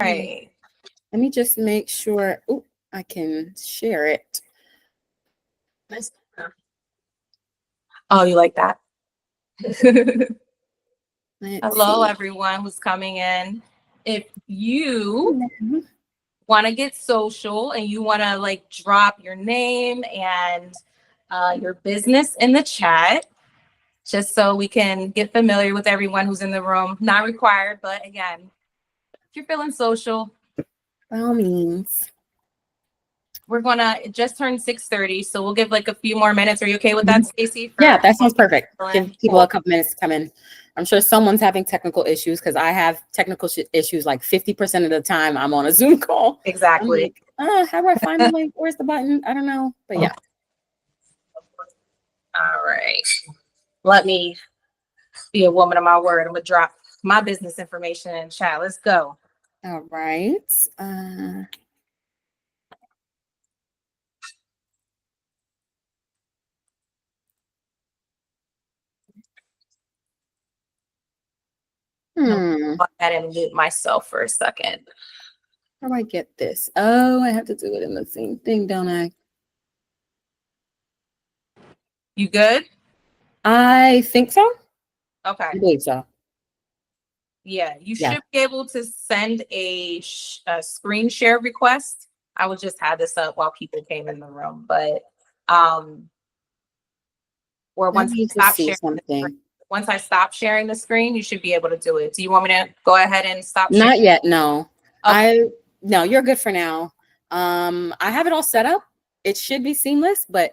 Right. Let me just make sure. Oh, I can share it. Oh, you like that? Let's Hello, see. everyone who's coming in. If you want to get social and you want to like drop your name and your business in the chat, just so we can get familiar with everyone who's in the room. Not required, but again, if you're feeling social, by all means. we're gonna just turn 6:30, so we'll give like a few more minutes. Are you okay with that, Stacey? Yeah, that sounds perfect. Give people cool. a couple minutes to come in. I'm sure someone's having technical issues because I have technical issues like 50% of the time I'm on a Zoom call. Exactly. I'm like, how do I find the link? Where's the button? I don't know, but yeah. All right. Let me be a woman of my word. I'm gonna drop my business information in chat. Let's go. All right. Go ahead and mute myself for a second. How do I get this? Oh, I have to do it in the same thing, don't I? You good? I think so. Okay. I believe so. Yeah, you should be able to send a screen share request. I would just have this up while people came in the room, but or once I stop sharing the screen, you should be able to do it. Do you want me to go ahead and stop? Not yet, no. Okay. No, you're good for now. I have it all set up. It should be seamless, but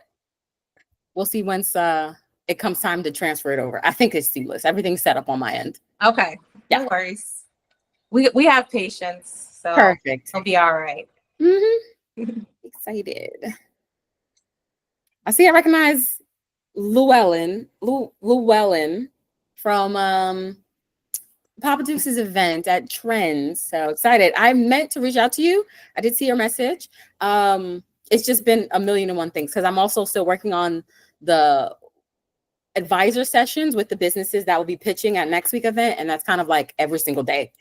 we'll see once it comes time to transfer it over. I think it's seamless. Everything's set up on my end. Okay. Yeah. No worries. We have patience, so perfect. It'll be all right. Excited. I see I recognize Llewellyn from Papa Duke's event at Trends. So excited. I meant to reach out to you. I did see your message. It's just been a million and one things because I'm also still working on the advisor sessions with the businesses that will be pitching at next week event. And that's kind of like every single day.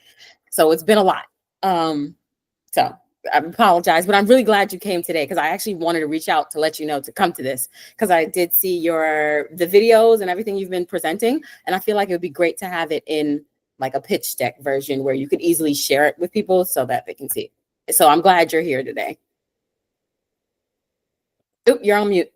So it's been a lot. So I apologize, but I'm really glad you came today because I actually wanted to reach out to let you know to come to this because I did see the videos and everything you've been presenting. And I feel like it would be great to have it in like a pitch deck version where you could easily share it with people so that they can see it. So I'm glad you're here today. Oop, you're on mute.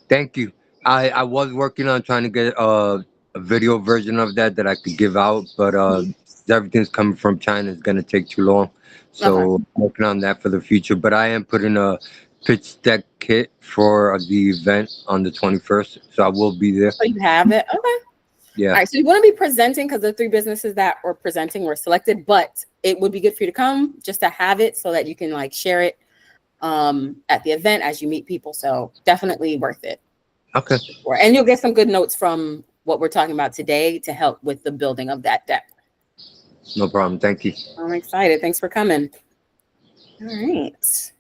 Thank you. I was working on trying to get a video version of that I could give out, but everything's coming from China. It's going to take too long. So I'm working on that for the future. But I am putting a pitch deck kit for the event on the 21st. So I will be there. So you have it? Okay. Yeah. All right. So you want to be presenting because the 3 businesses that were presenting were selected, but it would be good for you to come just to have it so that you can like share it at the event as you meet people. So definitely worth it. Okay. And you'll get some good notes from what we're talking about today to help with the building of that deck. No problem. Thank you. I'm excited. Thanks for coming. All right.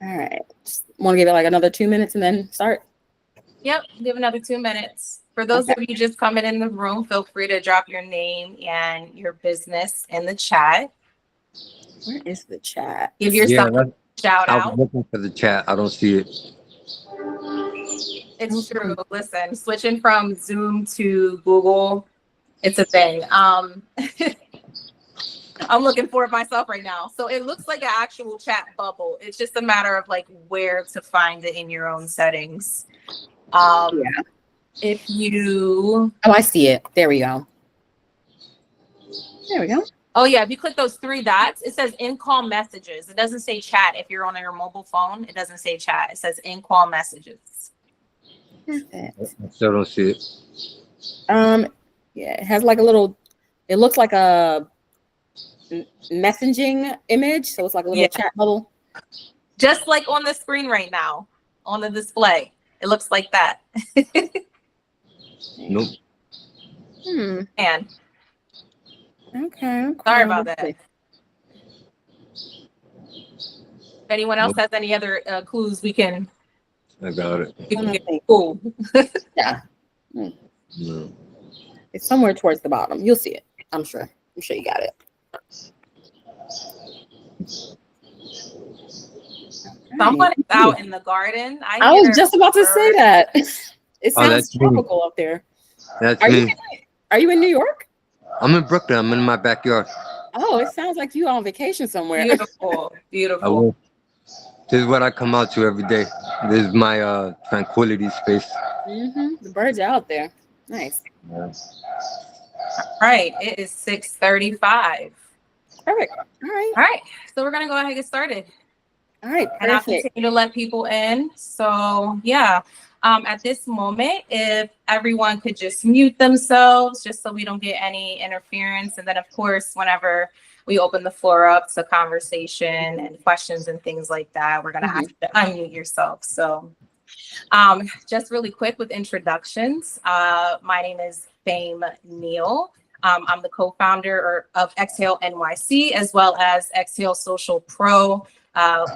All right. Just want to give it like another 2 minutes and then start. Yep. Give another 2 minutes. For those of you just coming in the room, feel free to drop your name and your business in the chat. Where is the chat? Give yourself a shout out. I was looking for the chat. I don't see it. It's true. Listen, switching from Zoom to Google, it's a thing. I'm looking for it myself right now. So it looks like an actual chat bubble. It's just a matter of like where to find it in your own settings. If you... Oh, I see it. There we go. There we go. Oh, yeah. If you click those 3 dots, it says in-call messages. It doesn't say chat. If you're on your mobile phone, it doesn't say chat. It says in-call messages. Perfect. I still don't see it. Yeah, it has like a little, it looks like a messaging image. So it's like a little chat bubble. Just like on the screen right now, on the display. It looks like that. Nope. And okay. Sorry about that. If anyone else has any other clues, we can. I got it. Cool. Yeah. Hmm. No. It's somewhere towards the bottom. You'll see it. I'm sure you got it. Someone is Right. out in the garden. I was just about to say birds. that. It Oh, sounds that's me. tropical up there. That's Are me. you in New York? I'm in Brooklyn. I'm in my backyard. Oh, it sounds like you on vacation somewhere. Beautiful, I beautiful. will. This is what I come out to every day. This is my tranquility space. The birds are out there. Nice. Right. It is 6:35. Perfect. All right. All right. So we're gonna go ahead and get started. All right. And I'll Perfect. continue to let people in. So yeah. At this moment, if everyone could just mute themselves, just so we don't get any interference. And then of course, whenever we open the floor up to conversation and questions and things like that, we're gonna ask you to unmute yourself. So just really quick with introductions. My name is Fame Neal. I'm the co-founder of EXHALE NYC as well as EXHALE Social Pro.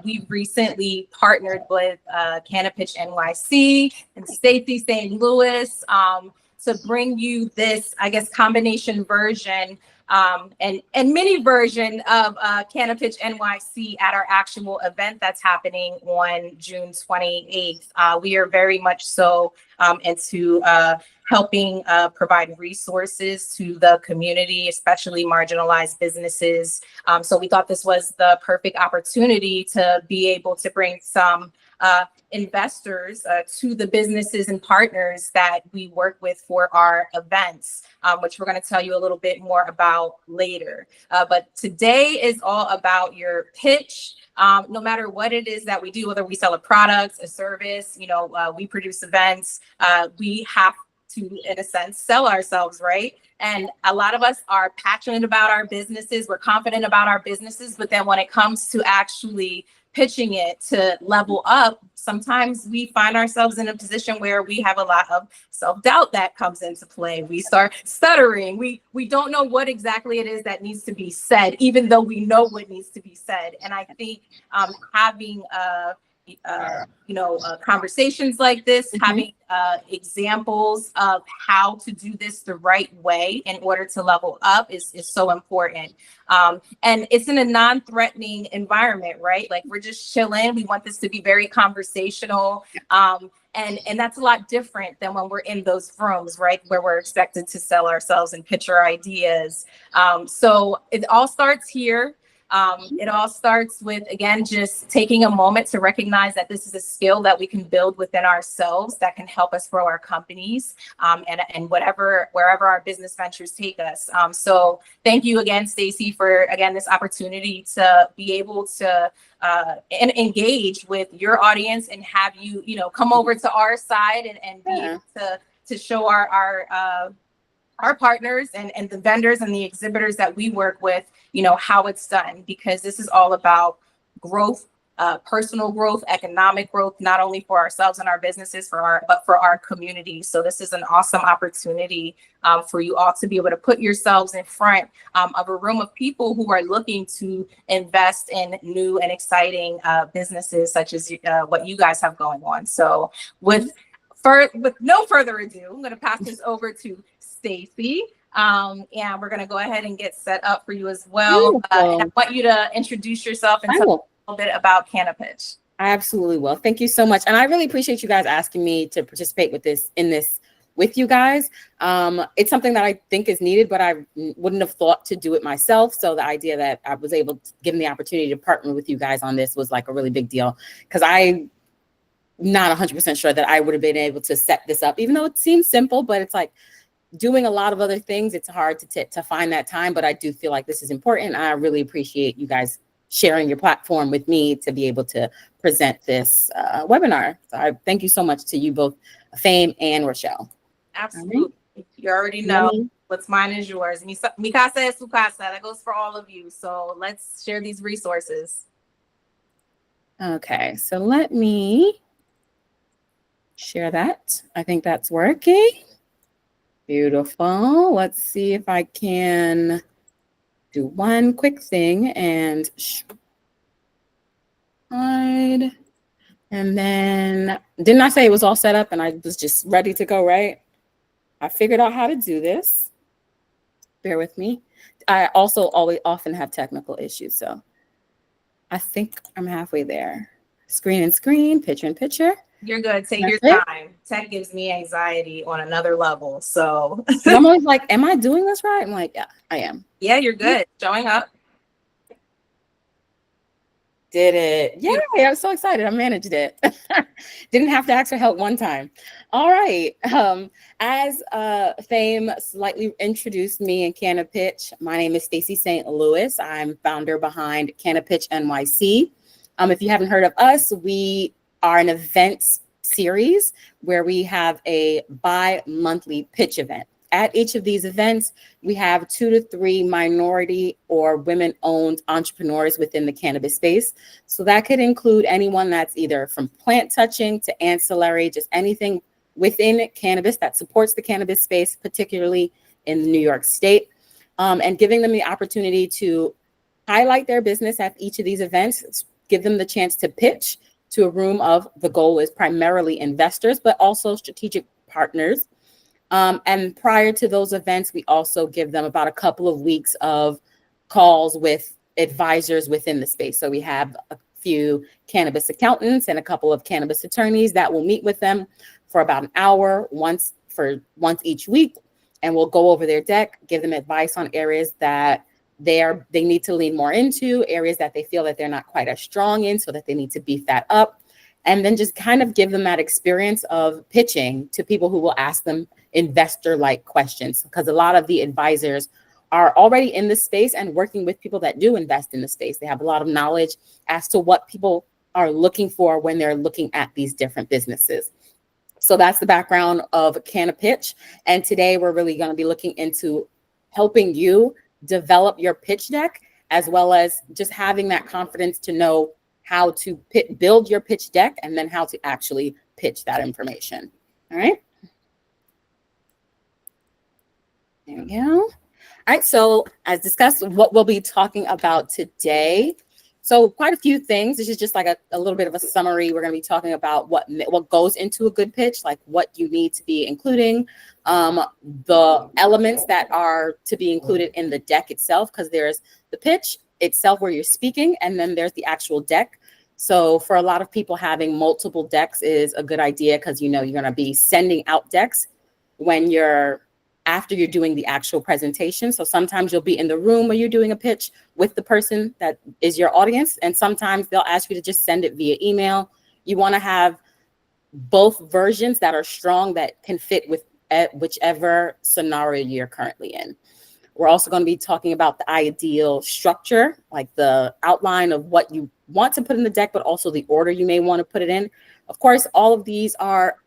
We've recently partnered with CannaPitch NYC and Stacy St. Louis to bring you this, I guess, combination version and mini version of CannaPitch NYC at our actual event that's happening on June 28th. We are very much so into helping provide resources to the community, especially marginalized businesses. So we thought this was the perfect opportunity to be able to bring some investors to the businesses and partners that we work with for our events, which we're going to tell you a little bit more about later. But today is all about your pitch. No matter what it is that we do, whether we sell a product, a service, we produce events, we have to, in a sense, sell ourselves, right? And a lot of us are passionate about our businesses. We're confident about our businesses, but then when it comes to actually pitching it to level up, sometimes we find ourselves in a position where we have a lot of self-doubt that comes into play. We start stuttering. We don't know what exactly it is that needs to be said, even though we know what needs to be said. And I think having conversations like this, having examples of how to do this the right way in order to level up is so important. And it's in a non-threatening environment, right? Like we're just chilling. We want this to be very conversational. And that's a lot different than when we're in those rooms, right? Where we're expected to sell ourselves and pitch our ideas. So it all starts here. It all starts with, again, just taking a moment to recognize that this is a skill that we can build within ourselves that can help us grow our companies and wherever our business ventures take us. So thank you again, Stacy, for, again, this opportunity to be able to and engage with your audience and have you, come over to our side and be able to show our partners and the vendors and the exhibitors that we work with, how it's done, because this is all about growth, personal growth, economic growth, not only for ourselves and our businesses, but for our community. So this is an awesome opportunity for you all to be able to put yourselves in front of a room of people who are looking to invest in new and exciting businesses, such as what you guys have going on. So with no further ado, I'm going to pass this over to Stacy, and we're going to go ahead and get set up for you as well. And I want you to introduce yourself and tell us a little bit about CannaPitch. I absolutely will. Thank you so much. And I really appreciate you guys asking me to participate in this with you guys. It's something that I think is needed, but I wouldn't have thought to do it myself. So the idea that I was able to give me the opportunity to partner with you guys on this was like a really big deal, because I'm not 100% sure that I would have been able to set this up, even though it seems simple, but it's like doing a lot of other things. It's hard to find that time, but I do feel like this is important. I really appreciate you guys sharing your platform with me to be able to present this webinar. So I thank you so much to you both, Fame and Rochelle. Absolutely. Right. You already know what's mine is yours. Mi casa es su casa. That goes for all of you. So let's share these resources. Okay, so let me share that. I think that's working. Beautiful. Let's see if I can do one quick thing and hide. And then, didn't I say it was all set up and I was just ready to go, right? I figured out how to do this. Bear with me. I also often have technical issues, so I think I'm halfway there. Screen and screen, picture in picture. You're good. Take That's your it? time. Tech gives me anxiety on another level. So 'Cause I'm always like, am I doing this right? I'm like, yeah, I am. yeah, you're good. Showing up. Did it. Yay, I was so excited. I managed it. Didn't have to ask for help one time. All right. As Fame slightly introduced me in CannaPitch, my name is Stacey St. Louis. I'm founder behind CannaPitch NYC. If you haven't heard of us, we are an events series where we have a bi-monthly pitch event. At each of these events, we have 2 to 3 minority or women-owned entrepreneurs within the cannabis space. So that could include anyone that's either from plant touching to ancillary, just anything within cannabis that supports the cannabis space, particularly in New York State, and giving them the opportunity to highlight their business at each of these events, give them the chance to pitch to a room of, the goal is primarily investors, but also strategic partners. And prior to those events, we also give them about a couple of weeks of calls with advisors within the space. So we have a few cannabis accountants and a couple of cannabis attorneys that will meet with them for about an hour once each week. And we'll go over their deck, give them advice on areas that they need to lean more into, areas that they feel that they're not quite as strong in, so that they need to beef that up. And then just kind of give them that experience of pitching to people who will ask them investor-like questions, because a lot of the advisors are already in the space and working with people that do invest in the space. They have a lot of knowledge as to what people are looking for when they're looking at these different businesses. So that's the background of CannaPitch. And today we're really going to be looking into helping you develop your pitch deck, as well as just having that confidence to know how to build your pitch deck and then how to actually pitch that information. All right. There we go. All right. So as discussed, what we'll be talking about today. So quite a few things. This is just like a little bit of a summary. We're going to be talking about what goes into a good pitch, like what you need to be including, the elements that are to be included in the deck itself, because there's the pitch itself where you're speaking, and then there's the actual deck. So for a lot of people, having multiple decks is a good idea, because you're going to be sending out decks after you're doing the actual presentation. So sometimes you'll be in the room where you're doing a pitch with the person that is your audience, and sometimes they'll ask you to just send it via email. You want to have both versions that are strong, that can fit with whichever scenario you're currently in. We're also going to be talking about the ideal structure, like the outline of what you want to put in the deck, but also the order you may want to put it in. Of course, all of these are,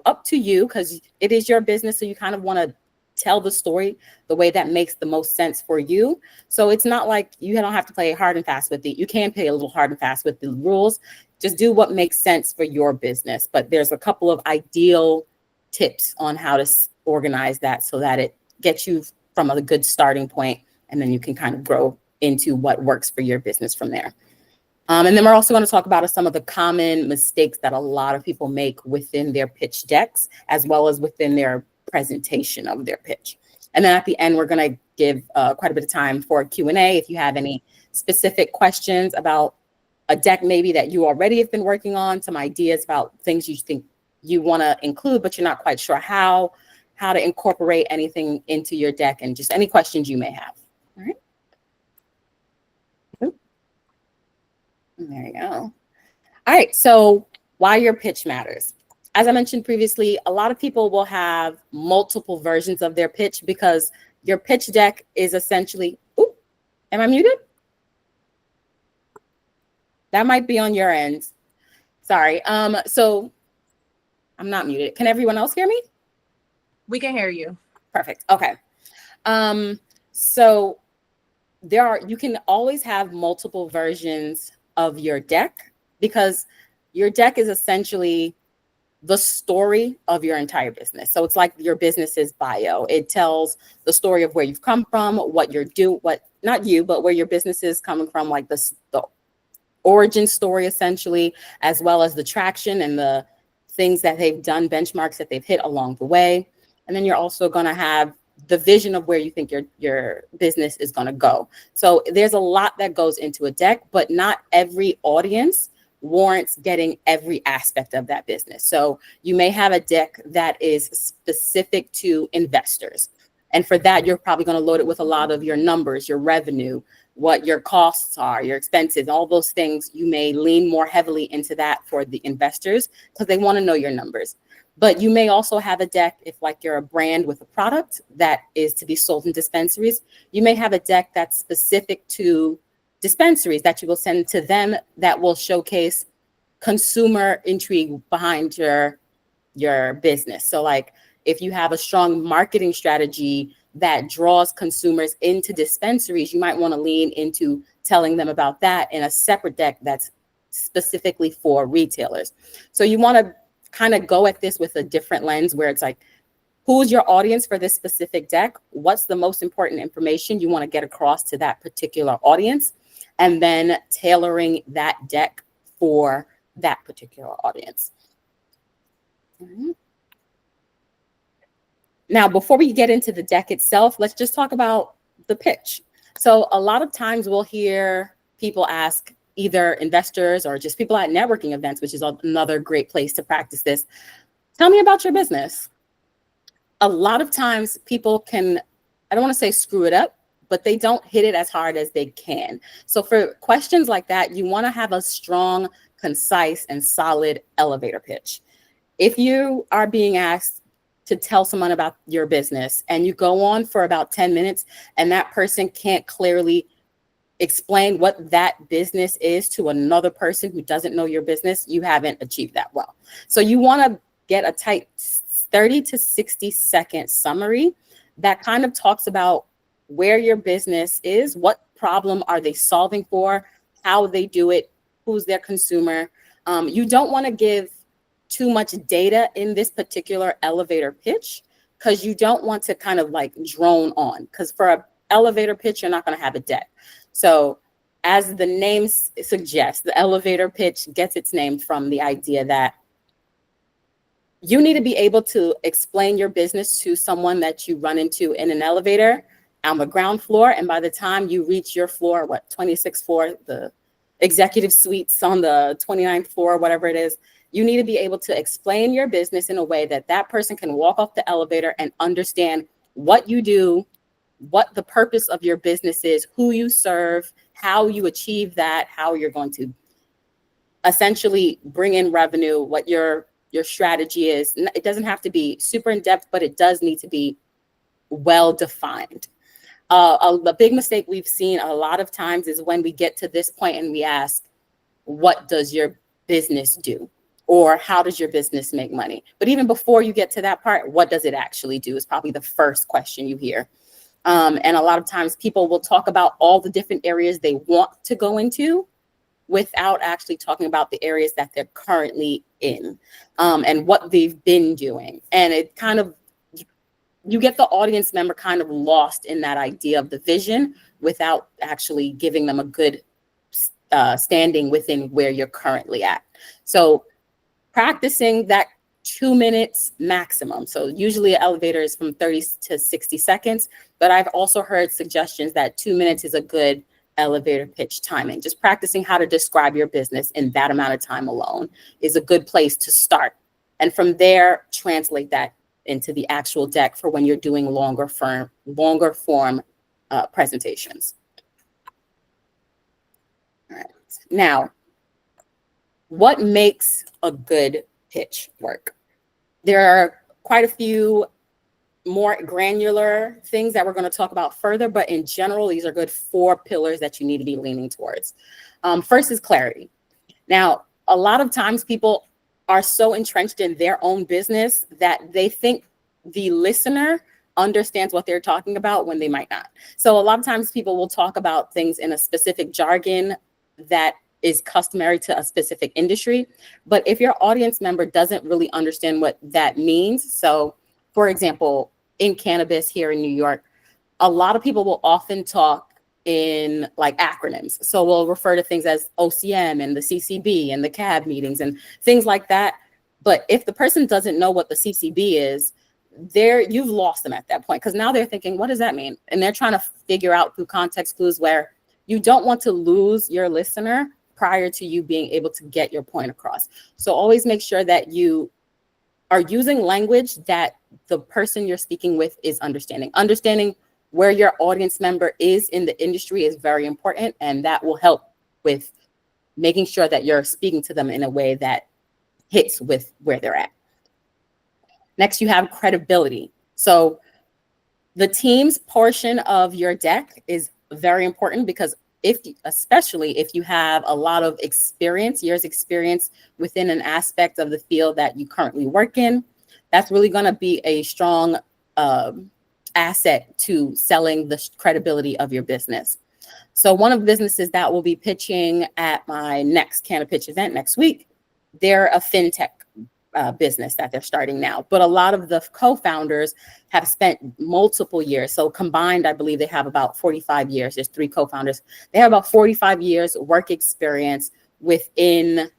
up to you, because it is your business. So you kind of want to tell the story the way that makes the most sense for you. So it's not like you don't have to play hard and fast with it. You can play a little hard and fast with the rules. Just do what makes sense for your business. But there's a couple of ideal tips on how to organize that so that it gets you from a good starting point, and then you can kind of grow into what works for your business from there. And then we're also going to talk about some of the common mistakes that a lot of people make within their pitch decks, as well as within their presentation of their pitch. And then at the end, we're going to give quite a bit of time for Q&A. If you have any specific questions about a deck maybe that you already have been working on, some ideas about things you think you want to include, but you're not quite sure how to incorporate anything into your deck, and just any questions you may have. All right. Oop. There you go. All right. So why your pitch matters. As I mentioned previously, a lot of people will have multiple versions of their pitch, because your pitch deck is essentially, ooh, am I muted? That might be on your end. Sorry. So I'm not muted. Can everyone else hear me? We can hear you. Perfect. Okay. So you can always have multiple versions of your deck, because your deck is essentially the story of your entire business. So it's like your business's bio. It tells the story of where you've come from, what you're doing, but where your business is coming from, like the origin story, essentially, as well as the traction and the things that they've done, benchmarks that they've hit along the way. And then you're also going to have the vision of where you think your business is going to go. So there's a lot that goes into a deck, but not every audience warrants getting every aspect of that business. So you may have a deck that is specific to investors. And for that, you're probably going to load it with a lot of your numbers, your revenue, what your costs are, your expenses, all those things. You may lean more heavily into that for the investors because they want to know your numbers. But you may also have a deck, if like you're a brand with a product that is to be sold in dispensaries, you may have a deck that's specific to dispensaries that you will send to them that will showcase consumer intrigue behind your business. So like if you have a strong marketing strategy that draws consumers into dispensaries, you might want to lean into telling them about that in a separate deck that's specifically for retailers. So you want to kind of go at this with a different lens where it's like, who's your audience for this specific deck? What's the most important information you want to get across to that particular audience? And then tailoring that deck for that particular audience. Mm-hmm. Now, before we get into the deck itself, let's just talk about the pitch. So a lot of times we'll hear people ask either investors or just people at networking events, which is another great place to practice this. Tell me about your business. A lot of times people can, I don't want to say screw it up, but they don't hit it as hard as they can. So for questions like that, you want to have a strong, concise, and solid elevator pitch. If you are being asked to tell someone about your business and you go on for about 10 minutes and that person can't clearly explain what that business is to another person who doesn't know your business, you haven't achieved that well. So you want to get a tight 30 to 60 second summary that kind of talks about where your business is, what problem are they solving for, how they do it, who's their consumer. You don't want to give too much data in this particular elevator pitch because you don't want to kind of like drone on, because for an elevator pitch, you're not going to have a deck. So as the name suggests, the elevator pitch gets its name from the idea that you need to be able to explain your business to someone that you run into in an elevator on the ground floor. And by the time you reach your floor, 26th floor, the executive suites on the 29th floor, whatever it is, you need to be able to explain your business in a way that that person can walk off the elevator and understand what you do, what the purpose of your business is, who you serve, how you achieve that, how you're going to essentially bring in revenue, what your strategy is. It doesn't have to be super in depth, but it does need to be well defined. A big mistake we've seen a lot of times is when we get to this point and we ask, what does your business do? Or how does your business make money? But even before you get to that part, what does it actually do is probably the first question you hear. And a lot of times people will talk about all the different areas they want to go into without actually talking about the areas that they're currently in, and what they've been doing. And it kind of, you get the audience member kind of lost in that idea of the vision without actually giving them a good standing within where you're currently at. So practicing that 2 minutes maximum. So usually an elevator is from 30 to 60 seconds, but I've also heard suggestions that 2 minutes is a good elevator pitch timing. Just practicing how to describe your business in that amount of time alone is a good place to start. And from there, translate that into the actual deck for when you're doing longer form presentations. All right. Now, what makes a good pitch work? There are quite a few more granular things that we're going to talk about further, but in general, these are good 4 pillars that you need to be leaning towards. First is clarity. Now, a lot of times people are so entrenched in their own business that they think the listener understands what they're talking about when they might not. So a lot of times people will talk about things in a specific jargon that is customary to a specific industry. But if your audience member doesn't really understand what that means, so for example, in cannabis here in New York, a lot of people will often talk in like acronyms. So we'll refer to things as OCM and the CCB and the CAB meetings and things like that. But if the person doesn't know what the CCB is, you've lost them at that point, because now they're thinking, what does that mean? And they're trying to figure out through context clues, where you don't want to lose your listener prior to you being able to get your point across. So always make sure that you are using language that the person you're speaking with is understanding. Understanding where your audience member is in the industry is very important, and that will help with making sure that you're speaking to them in a way that hits with where they're at. Next, you have credibility. So the team's portion of your deck is very important, because especially if you have a lot of years experience within an aspect of the field that you currently work in, that's really going to be a strong asset to selling the credibility of your business. So one of the businesses that will be pitching at my next CannaPitch event next week, they're a fintech business that they're starting now. But a lot of the co-founders have spent multiple years. So combined, I believe they have about 45 years. There's 3 co-founders. They have about 45 years work experience within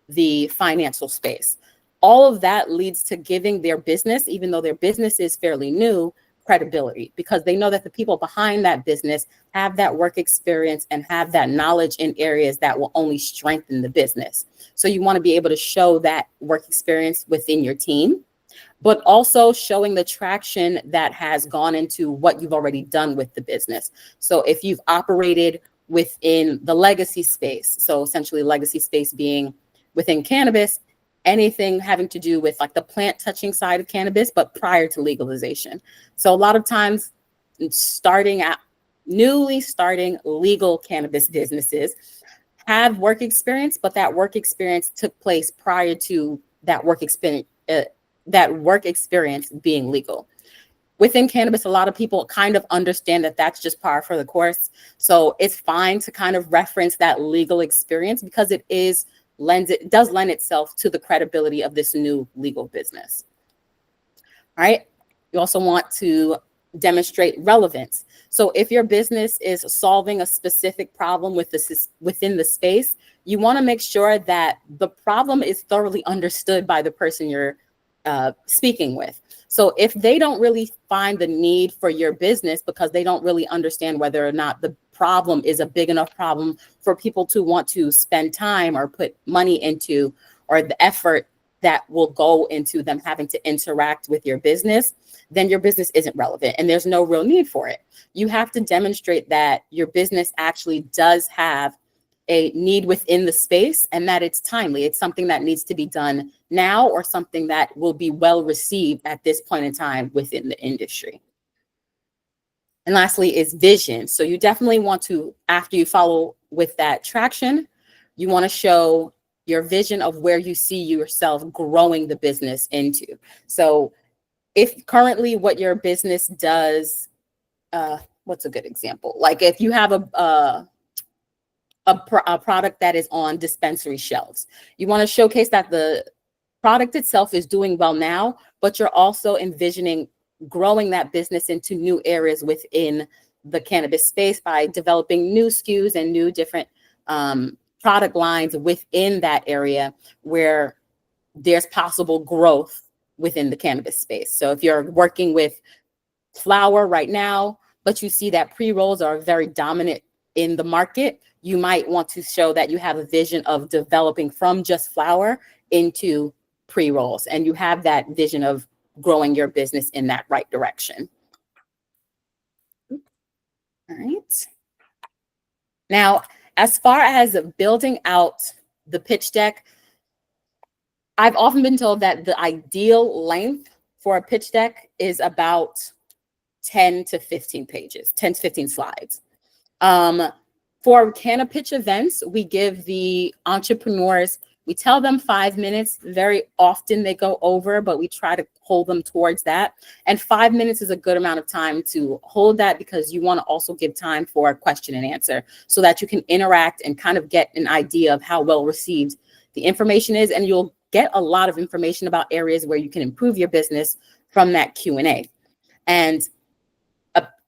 the financial space. All of that leads to giving their business, even though their business is fairly new, credibility, because they know that the people behind that business have that work experience and have that knowledge in areas that will only strengthen the business. So you want to be able to show that work experience within your team, but also showing the traction that has gone into what you've already done with the business. So if you've operated within the legacy space, so essentially legacy space being within cannabis, anything having to do with like the plant touching side of cannabis, but prior to legalization. So a lot of times newly starting legal cannabis businesses have work experience, but that work experience took place prior to that work experience being legal. Within cannabis, a lot of people kind of understand that that's just par for the course. So it's fine to kind of reference that legal experience, because it does lend itself to the credibility of this new legal business. All right. You also want to demonstrate relevance. So if your business is solving a specific problem within the space, you want to make sure that the problem is thoroughly understood by the person you're speaking with. So if they don't really find the need for your business because they don't really understand whether or not the problem is a big enough problem for people to want to spend time or put money into, or the effort that will go into them having to interact with your business, then your business isn't relevant and there's no real need for it. You have to demonstrate that your business actually does have a need within the space and that it's timely. It's something that needs to be done now, or something that will be well received at this point in time within the industry. And lastly is vision. So you definitely want to, after you follow with that traction, you want to show your vision of where you see yourself growing the business into. So if currently what your business does, what's a good example? Like if you have a product that is on dispensary shelves, you want to showcase that the product itself is doing well now, but you're also envisioning growing that business into new areas within the cannabis space by developing new SKUs and new different product lines within that area where there's possible growth within the cannabis space. So if you're working with flower right now, but you see that pre-rolls are very dominant in the market, you might want to show that you have a vision of developing from just flower into pre-rolls, and you have that vision of growing your business in that right direction. All right. Now, as far as building out the pitch deck, I've often been told that the ideal length for a pitch deck is about 10 to 15 pages, 10 to 15 slides. For CannaPitch events, we give the entrepreneurs, we tell them 5 minutes. Very often they go over, but we try to hold them towards that. And 5 minutes is a good amount of time to hold that, because you want to also give time for question and answer so that you can interact and kind of get an idea of how well received the information is. And you'll get a lot of information about areas where you can improve your business from that Q&A. And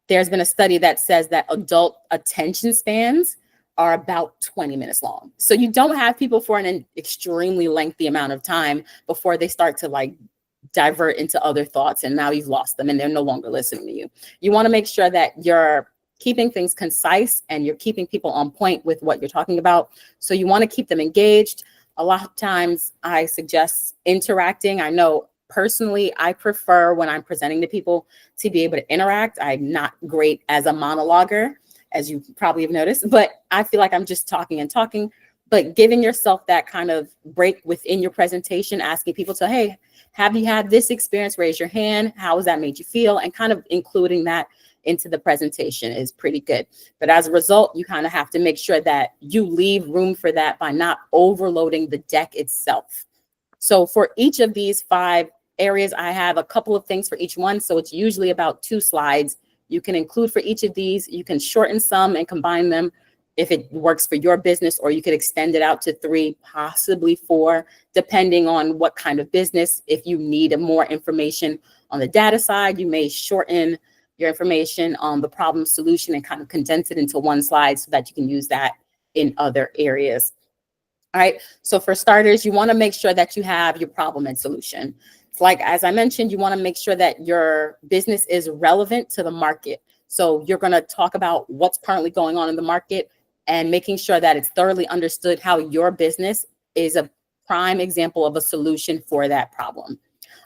there's been a study that says that adult attention spans are about 20 minutes long. So you don't have people for an extremely lengthy amount of time before they start to like divert into other thoughts, and now you've lost them and they're no longer listening to you. You want to make sure that you're keeping things concise and you're keeping people on point with what you're talking about. So you want to keep them engaged. A lot of times I suggest interacting. I know personally, I prefer when I'm presenting to people to be able to interact. I'm not great as a monologuer, as you probably have noticed, but I feel like I'm just talking and talking. But giving yourself that kind of break within your presentation, asking people to, hey, have you had this experience? Raise your hand. How has that made you feel? And kind of including that into the presentation is pretty good. But as a result, you kind of have to make sure that you leave room for that by not overloading the deck itself. So for each of these 5 areas, I have a couple of things for each one. So it's usually about 2 slides. You can include for each of these. You can shorten some and combine them if it works for your business, or you could extend it out to 3, possibly 4, depending on what kind of business. If you need more information on the data side, you may shorten your information on the problem solution and kind of condense it into 1 slide so that you can use that in other areas. All right, so for starters, you want to make sure that you have your problem and solution. It's like, as I mentioned, you want to make sure that your business is relevant to the market. So you're going to talk about what's currently going on in the market and making sure that it's thoroughly understood how your business is a prime example of a solution for that problem.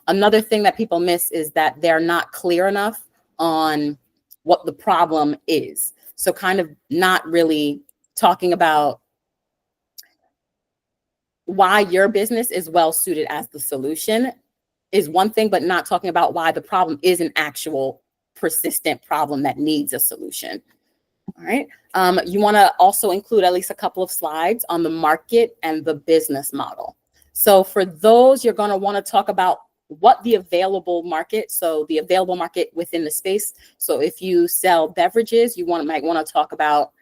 Another thing that people miss is that they're not clear enough on what the problem is. So kind of not really talking about why your business is well suited as the solution is one thing, but not talking about why the problem is an actual persistent problem that needs a solution. All right. You want to also include at least a couple of slides on the market and the business model. So for those, you're going to want to talk about what the available market, so the available market within the space. So if you sell beverages, you might want to talk about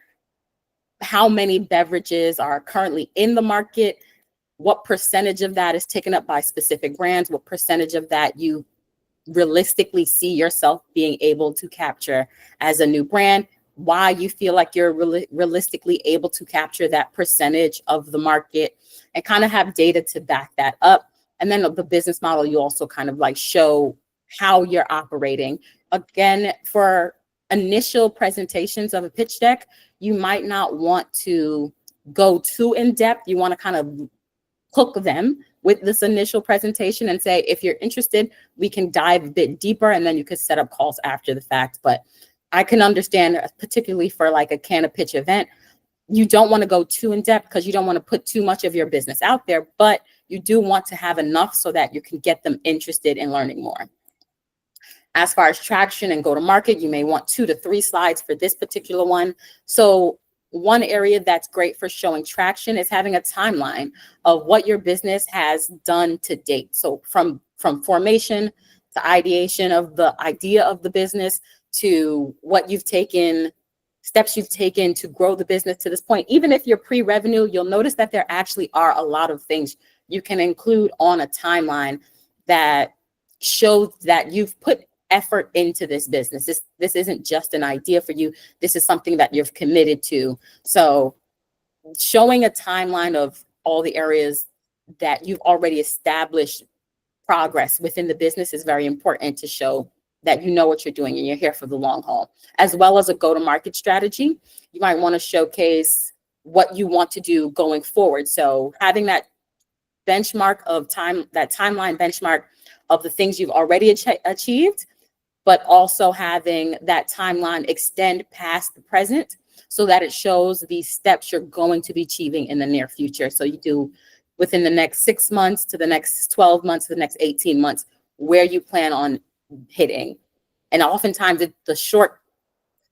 how many beverages are currently in the market, what percentage of that is taken up by specific brands, what percentage of that you realistically see yourself being able to capture as a new brand, why you feel like you're realistically able to capture that percentage of the market, and kind of have data to back that up. And then the business model, you also kind of like show how you're operating. Again, for initial presentations of a pitch deck, you might not want to go too in depth. You want to kind of hook them with this initial presentation and say, if you're interested, we can dive a bit deeper, and then you could set up calls after the fact. But I can understand, particularly for like a CannaPitch event, you don't want to go too in depth because you don't want to put too much of your business out there, but you do want to have enough so that you can get them interested in learning more. As far as traction and go to market, you may want 2 to 3 slides for this particular one. So one area that's great for showing traction is having a timeline of what your business has done to date. So from formation to ideation of the idea of the business to what you've taken, steps you've taken to grow the business to this point. Even if you're pre-revenue, you'll notice that there actually are a lot of things you can include on a timeline that show that you've put effort into this business. This isn't just an idea for you. This is something that you've committed to. So showing a timeline of all the areas that you've already established progress within the business is very important to show that you know what you're doing and you're here for the long haul. As well as a go-to-market strategy, you might want to showcase what you want to do going forward. So having that benchmark of time, that timeline benchmark of the things you've already achieved, but also having that timeline extend past the present so that it shows the steps you're going to be achieving in the near future. So you do within the next 6 months to the next 12 months to the next 18 months, where you plan on hitting. And oftentimes the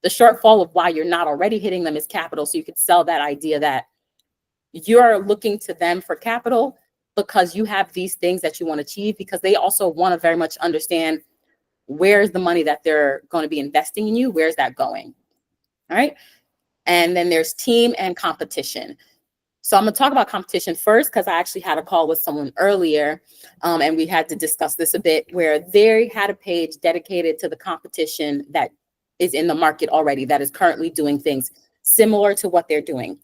shortfall of why you're not already hitting them is capital. So you could sell that idea that you're looking to them for capital because you have these things that you want to achieve, because they also want to very much understand where's the money that they're going to be investing in you, where's that going? All right. And then there's team and competition. So I'm going to talk about competition first, because I actually had a call with someone earlier and we had to discuss this a bit, where they had a page dedicated to the competition that is in the market already, that is currently doing things similar to what they're doing.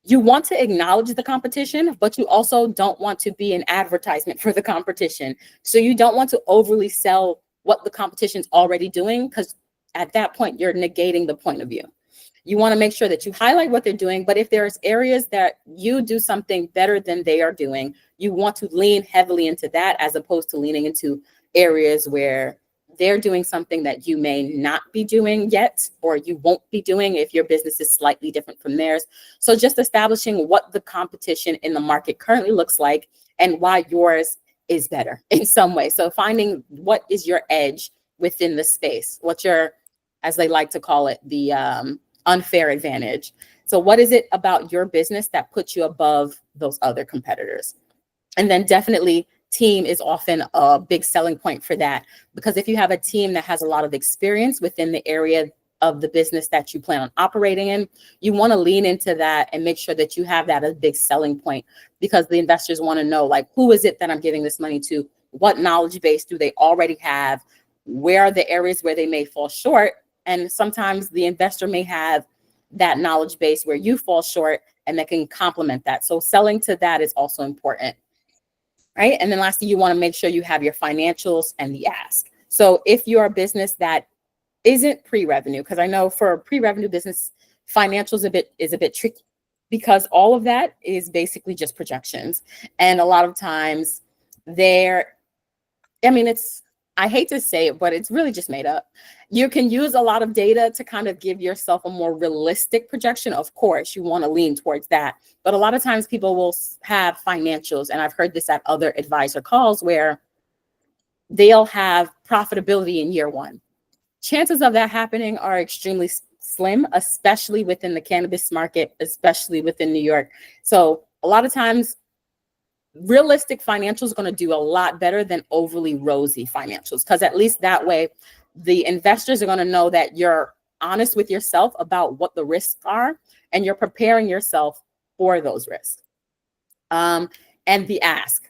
you want to acknowledge the competition, but you also don't want to be an advertisement for the competition. So you don't want to overly sell what the competition's already doing, because at that point, you're negating the point of view. You want to make sure that you highlight what they're doing, but if there's areas that you do something better than they are doing, you want to lean heavily into that, as opposed to leaning into areas where they're doing something that you may not be doing yet, or you won't be doing if your business is slightly different from theirs. So just establishing what the competition in the market currently looks like and why yours is better in some way. So finding what is your edge within the space, what's your, as they like to call it, the unfair advantage. So what is it about your business that puts you above those other competitors? And then definitely team is often a big selling point for that, because if you have a team that has a lot of experience within the area of the business that you plan on operating in, you want to lean into that and make sure that you have that as a big selling point, because the investors want to know, like, who is it that I'm giving this money to? What knowledge base do they already have? Where are the areas where they may fall short? And sometimes the investor may have that knowledge base where you fall short, and that can complement that. So selling to that is also important. Right. And then lastly, you want to make sure you have your financials and the ask. So if you're a business that isn't pre-revenue, because I know for a pre-revenue business, financials is a bit tricky, because all of that is basically just projections. And a lot of times I hate to say it, but it's really just made up. You can use a lot of data to kind of give yourself a more realistic projection. Of course, you want to lean towards that. But a lot of times people will have financials, and I've heard this at other advisor calls, where they'll have profitability in year one. Chances of that happening are extremely slim, especially within the cannabis market, especially within New York. So a lot of times, realistic financials are going to do a lot better than overly rosy financials, because at least that way the investors are going to know that you're honest with yourself about what the risks are, and you're preparing yourself for those risks. And the ask,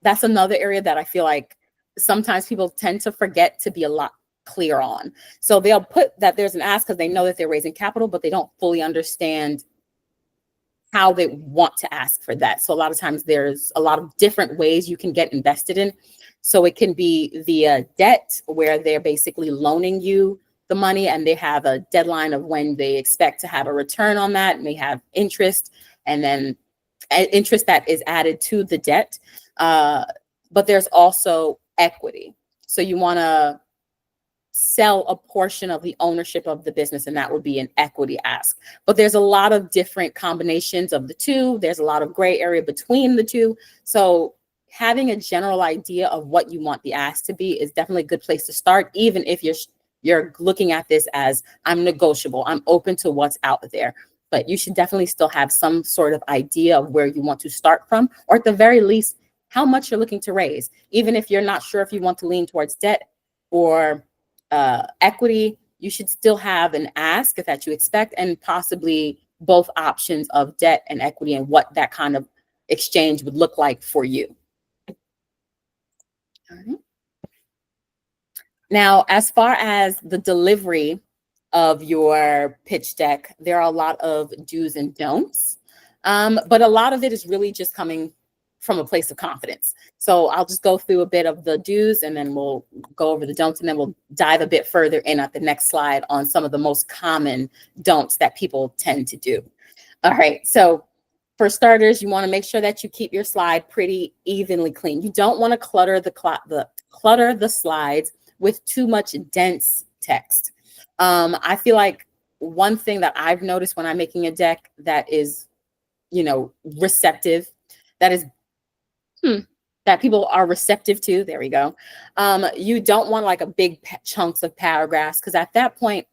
that's another area that I feel like sometimes people tend to forget to be a lot clear on. So they'll put that there's an ask because they know that they're raising capital, but they don't fully understand how they want to ask for that. So a lot of times there's a lot of different ways you can get invested in. So it can be via debt, where they're basically loaning you the money and they have a deadline of when they expect to have a return on that, and they have interest, and then interest that is added to the debt. But there's also equity. So you want to sell a portion of the ownership of the business, and that would be an equity ask. But there's a lot of different combinations of the two. There's a lot of gray area between the two. So having a general idea of what you want the ask to be is definitely a good place to start, even if you're looking at this as, I'm negotiable, I'm open to what's out there. But you should definitely still have some sort of idea of where you want to start from, or at the very least, how much you're looking to raise. Even if you're not sure if you want to lean towards debt or equity, you should still have an ask that you expect, and possibly both options of debt and equity, and what that kind of exchange would look like for you. All right. Now, as far as the delivery of your pitch deck, there are a lot of do's and don'ts, but a lot of it is really just coming from a place of confidence. So I'll just go through a bit of the do's, and then we'll go over the don'ts, and then we'll dive a bit further in at the next slide on some of the most common don'ts that people tend to do. All right, so for starters, you want to make sure that you keep your slide pretty evenly clean. You don't want to clutter the slides with too much dense text. I feel like one thing that I've noticed when I'm making a deck that is, receptive, that people are receptive to, there we go. You don't want like a big chunks of paragraphs, because at that point,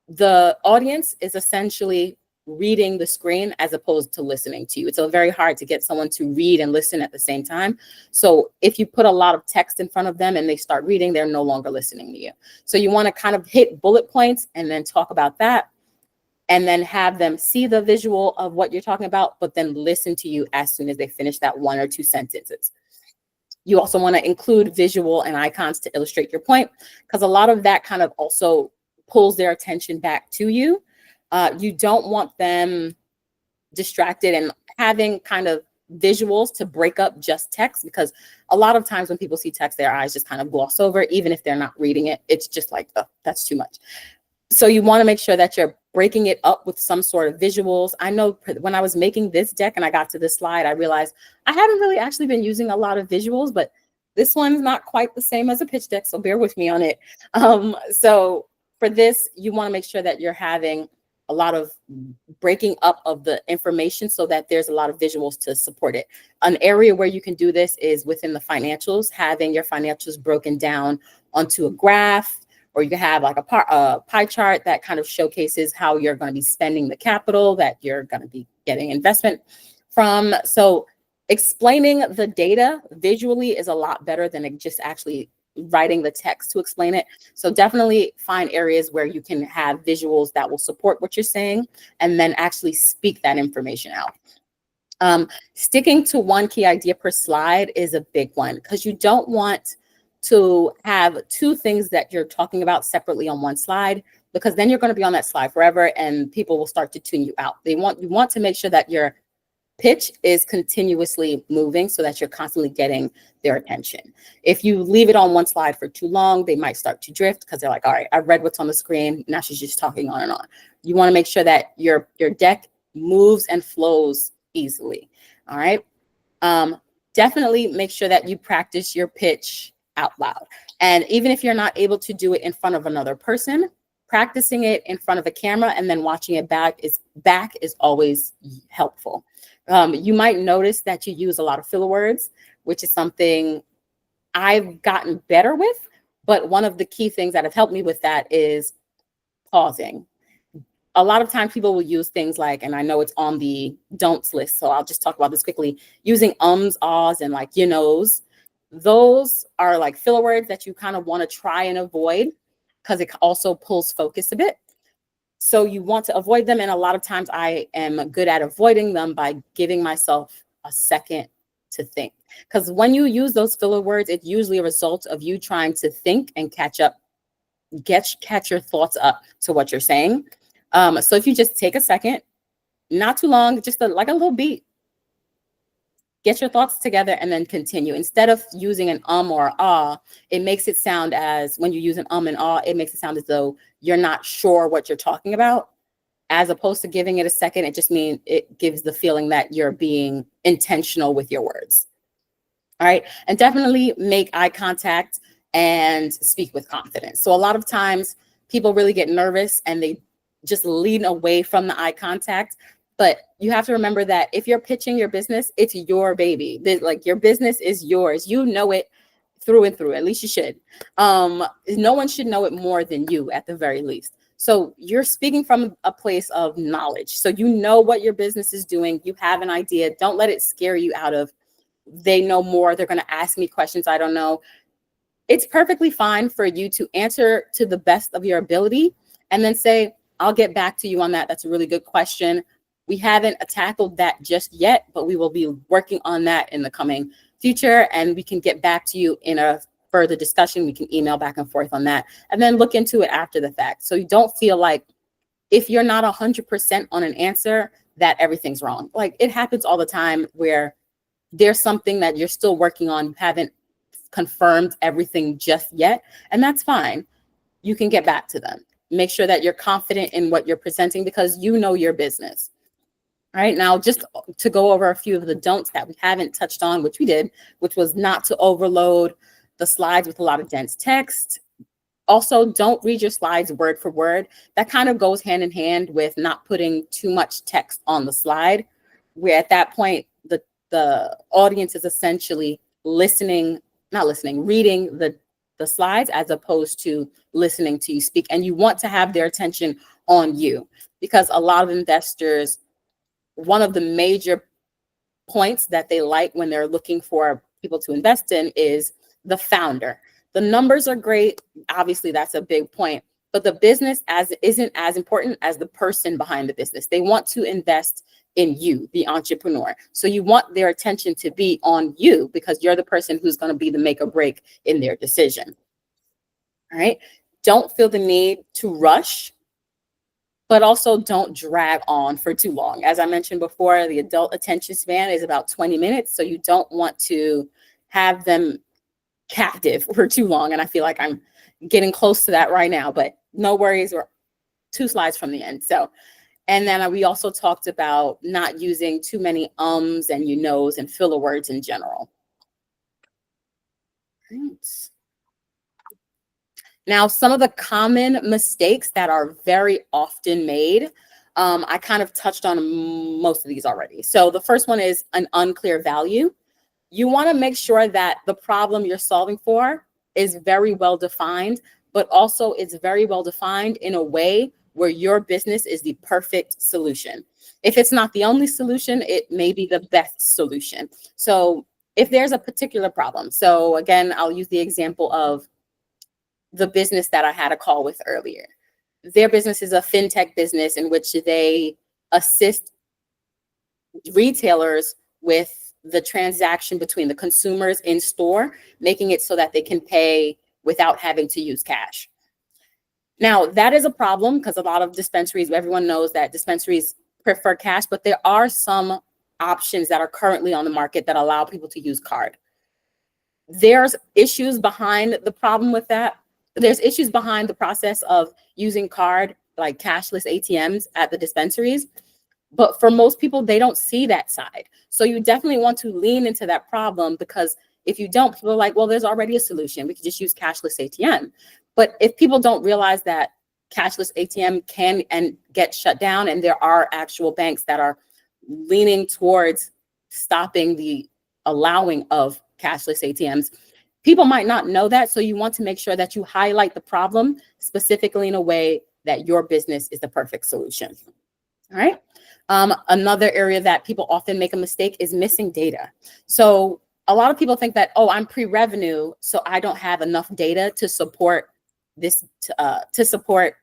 the audience is essentially reading the screen as opposed to listening to you. It's very hard to get someone to read and listen at the same time. So if you put a lot of text in front of them and they start reading, they're no longer listening to you. So you want to kind of hit bullet points and then talk about that, and then have them see the visual of what you're talking about, but then listen to you as soon as they finish that one or two sentences. You also want to include visual and icons to illustrate your point, because a lot of that kind of also pulls their attention back to you. You don't want them distracted, and having kind of visuals to break up just text, because a lot of times when people see text, their eyes just kind of gloss over, even if they're not reading it. It's just like, oh, that's too much. So you want to make sure that you're breaking it up with some sort of visuals. I know when I was making this deck and I got to this slide, I realized I haven't really actually been using a lot of visuals, but this one's not quite the same as a pitch deck, so bear with me on it. So for this, you want to make sure that you're having a lot of breaking up of the information so that there's a lot of visuals to support it. An area where you can do this is within the financials, having your financials broken down onto a graph, or you can have like a pie chart that kind of showcases how you're going to be spending the capital that you're going to be getting investment from. So explaining the data visually is a lot better than just actually writing the text to explain it. So definitely find areas where you can have visuals that will support what you're saying and then actually speak that information out. Sticking to one key idea per slide is a big one, because you don't want to have two things that you're talking about separately on one slide, because then you're going to be on that slide forever and people will start to tune you out. You want to make sure that your pitch is continuously moving so that you're constantly getting their attention. If you leave it on one slide for too long, they might start to drift because they're like, all right, I read what's on the screen. Now she's just talking on and on. You want to make sure that your deck moves and flows easily. All right. Definitely make sure that you practice your pitch out loud. And even if you're not able to do it in front of another person, practicing it in front of a camera and then watching it back is always helpful. You might notice that you use a lot of filler words, which is something I've gotten better with. But one of the key things that have helped me with that is pausing. A lot of times people will use things like, and I know it's on the don'ts list, so I'll just talk about this quickly, using ums, ahs, and like, you knows. Those are like filler words that you kind of want to try and avoid because it also pulls focus a bit. So you want to avoid them. And a lot of times I am good at avoiding them by giving myself a second to think. Because when you use those filler words, it's usually a result of you trying to think and catch your thoughts up to what you're saying. So if you just take a second, not too long, just like a little beat, get your thoughts together and then continue. Instead of using an or ah, it makes it sound as, when you use an and ah, it makes it sound as though you're not sure what you're talking about. As opposed to giving it a second, it just means it gives the feeling that you're being intentional with your words. All right. And definitely make eye contact and speak with confidence. So a lot of times people really get nervous and they just lean away from the eye contact. But you have to remember that if you're pitching your business, it's your baby. Like, your business is yours. You know it through and through. At least you should. No one should know it more than you, at the very least. So you're speaking from a place of knowledge. So you know what your business is doing. You have an idea. Don't let it scare you out of, they know more. They're going to ask me questions I don't know. It's perfectly fine for you to answer to the best of your ability and then say, I'll get back to you on that. That's a really good question. We haven't tackled that just yet, but we will be working on that in the coming future, and we can get back to you in a further discussion. We can email back and forth on that and then look into it after the fact. So you don't feel like, if you're not 100% on an answer, that everything's wrong. Like, it happens all the time where there's something that you're still working on. You haven't confirmed everything just yet, and that's fine. You can get back to them. Make sure that you're confident in what you're presenting because you know your business. All right, now just to go over a few of the don'ts that we haven't touched on, which we did, which was not to overload the slides with a lot of dense text. Also, don't read your slides word for word. That kind of goes hand in hand with not putting too much text on the slide, where at that point, the audience is essentially reading the slides as opposed to listening to you speak. And you want to have their attention on you, because a lot of investors, one of the major points that they like when they're looking for people to invest in is the founder. The numbers are great. Obviously, that's a big point, but the business isn't as important as the person behind the business. They want to invest in you, the entrepreneur. So you want their attention to be on you because you're the person who's going to be the make or break in their decision. All right. Don't feel the need to rush but also don't drag on for too long. As I mentioned before, the adult attention span is about 20 minutes. So you don't want to have them captive for too long. And I feel like I'm getting close to that right now, but no worries, we're 2 slides from the end. So, and then we also talked about not using too many ums and you knows and filler words in general. Right. Now, some of the common mistakes that are very often made, I kind of touched on most of these already. So the first one is an unclear value. You want to make sure that the problem you're solving for is very well defined, but also it's very well defined in a way where your business is the perfect solution. If it's not the only solution, it may be the best solution. So if there's a particular problem, so again, I'll use the example of the business that I had a call with earlier. Their business is a fintech business in which they assist retailers with the transaction between the consumers in store, making it so that they can pay without having to use cash. Now, that is a problem because a lot of dispensaries, everyone knows that dispensaries prefer cash, but there are some options that are currently on the market that allow people to use card. There's issues behind the problem with that. There's issues behind the process of using card, like cashless ATMs at the dispensaries. But for most people, they don't see that side. So you definitely want to lean into that problem, because if you don't, people are like, well, there's already a solution. We can just use cashless ATM. But if people don't realize that cashless ATM can and get shut down, and there are actual banks that are leaning towards stopping the allowing of cashless ATMs, people might not know that. So you want to make sure that you highlight the problem specifically in a way that your business is the perfect solution. All right. Another area that people often make a mistake is missing data. So a lot of people think that, oh, I'm pre-revenue, so I don't have enough data to support this, to support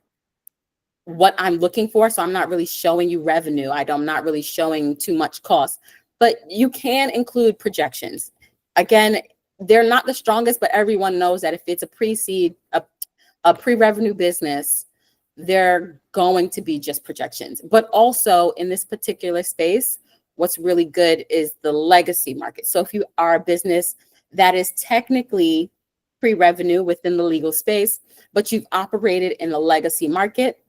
what I'm looking for. So I'm not really showing you revenue. I'm not really showing too much cost, but you can include projections. Again, they're not the strongest, but everyone knows that if it's a pre-seed, a pre-revenue business, they're going to be just projections. But also in this particular space, what's really good is the legacy market. So if you are a business that is technically pre-revenue within the legal space, but you've operated in the legacy market,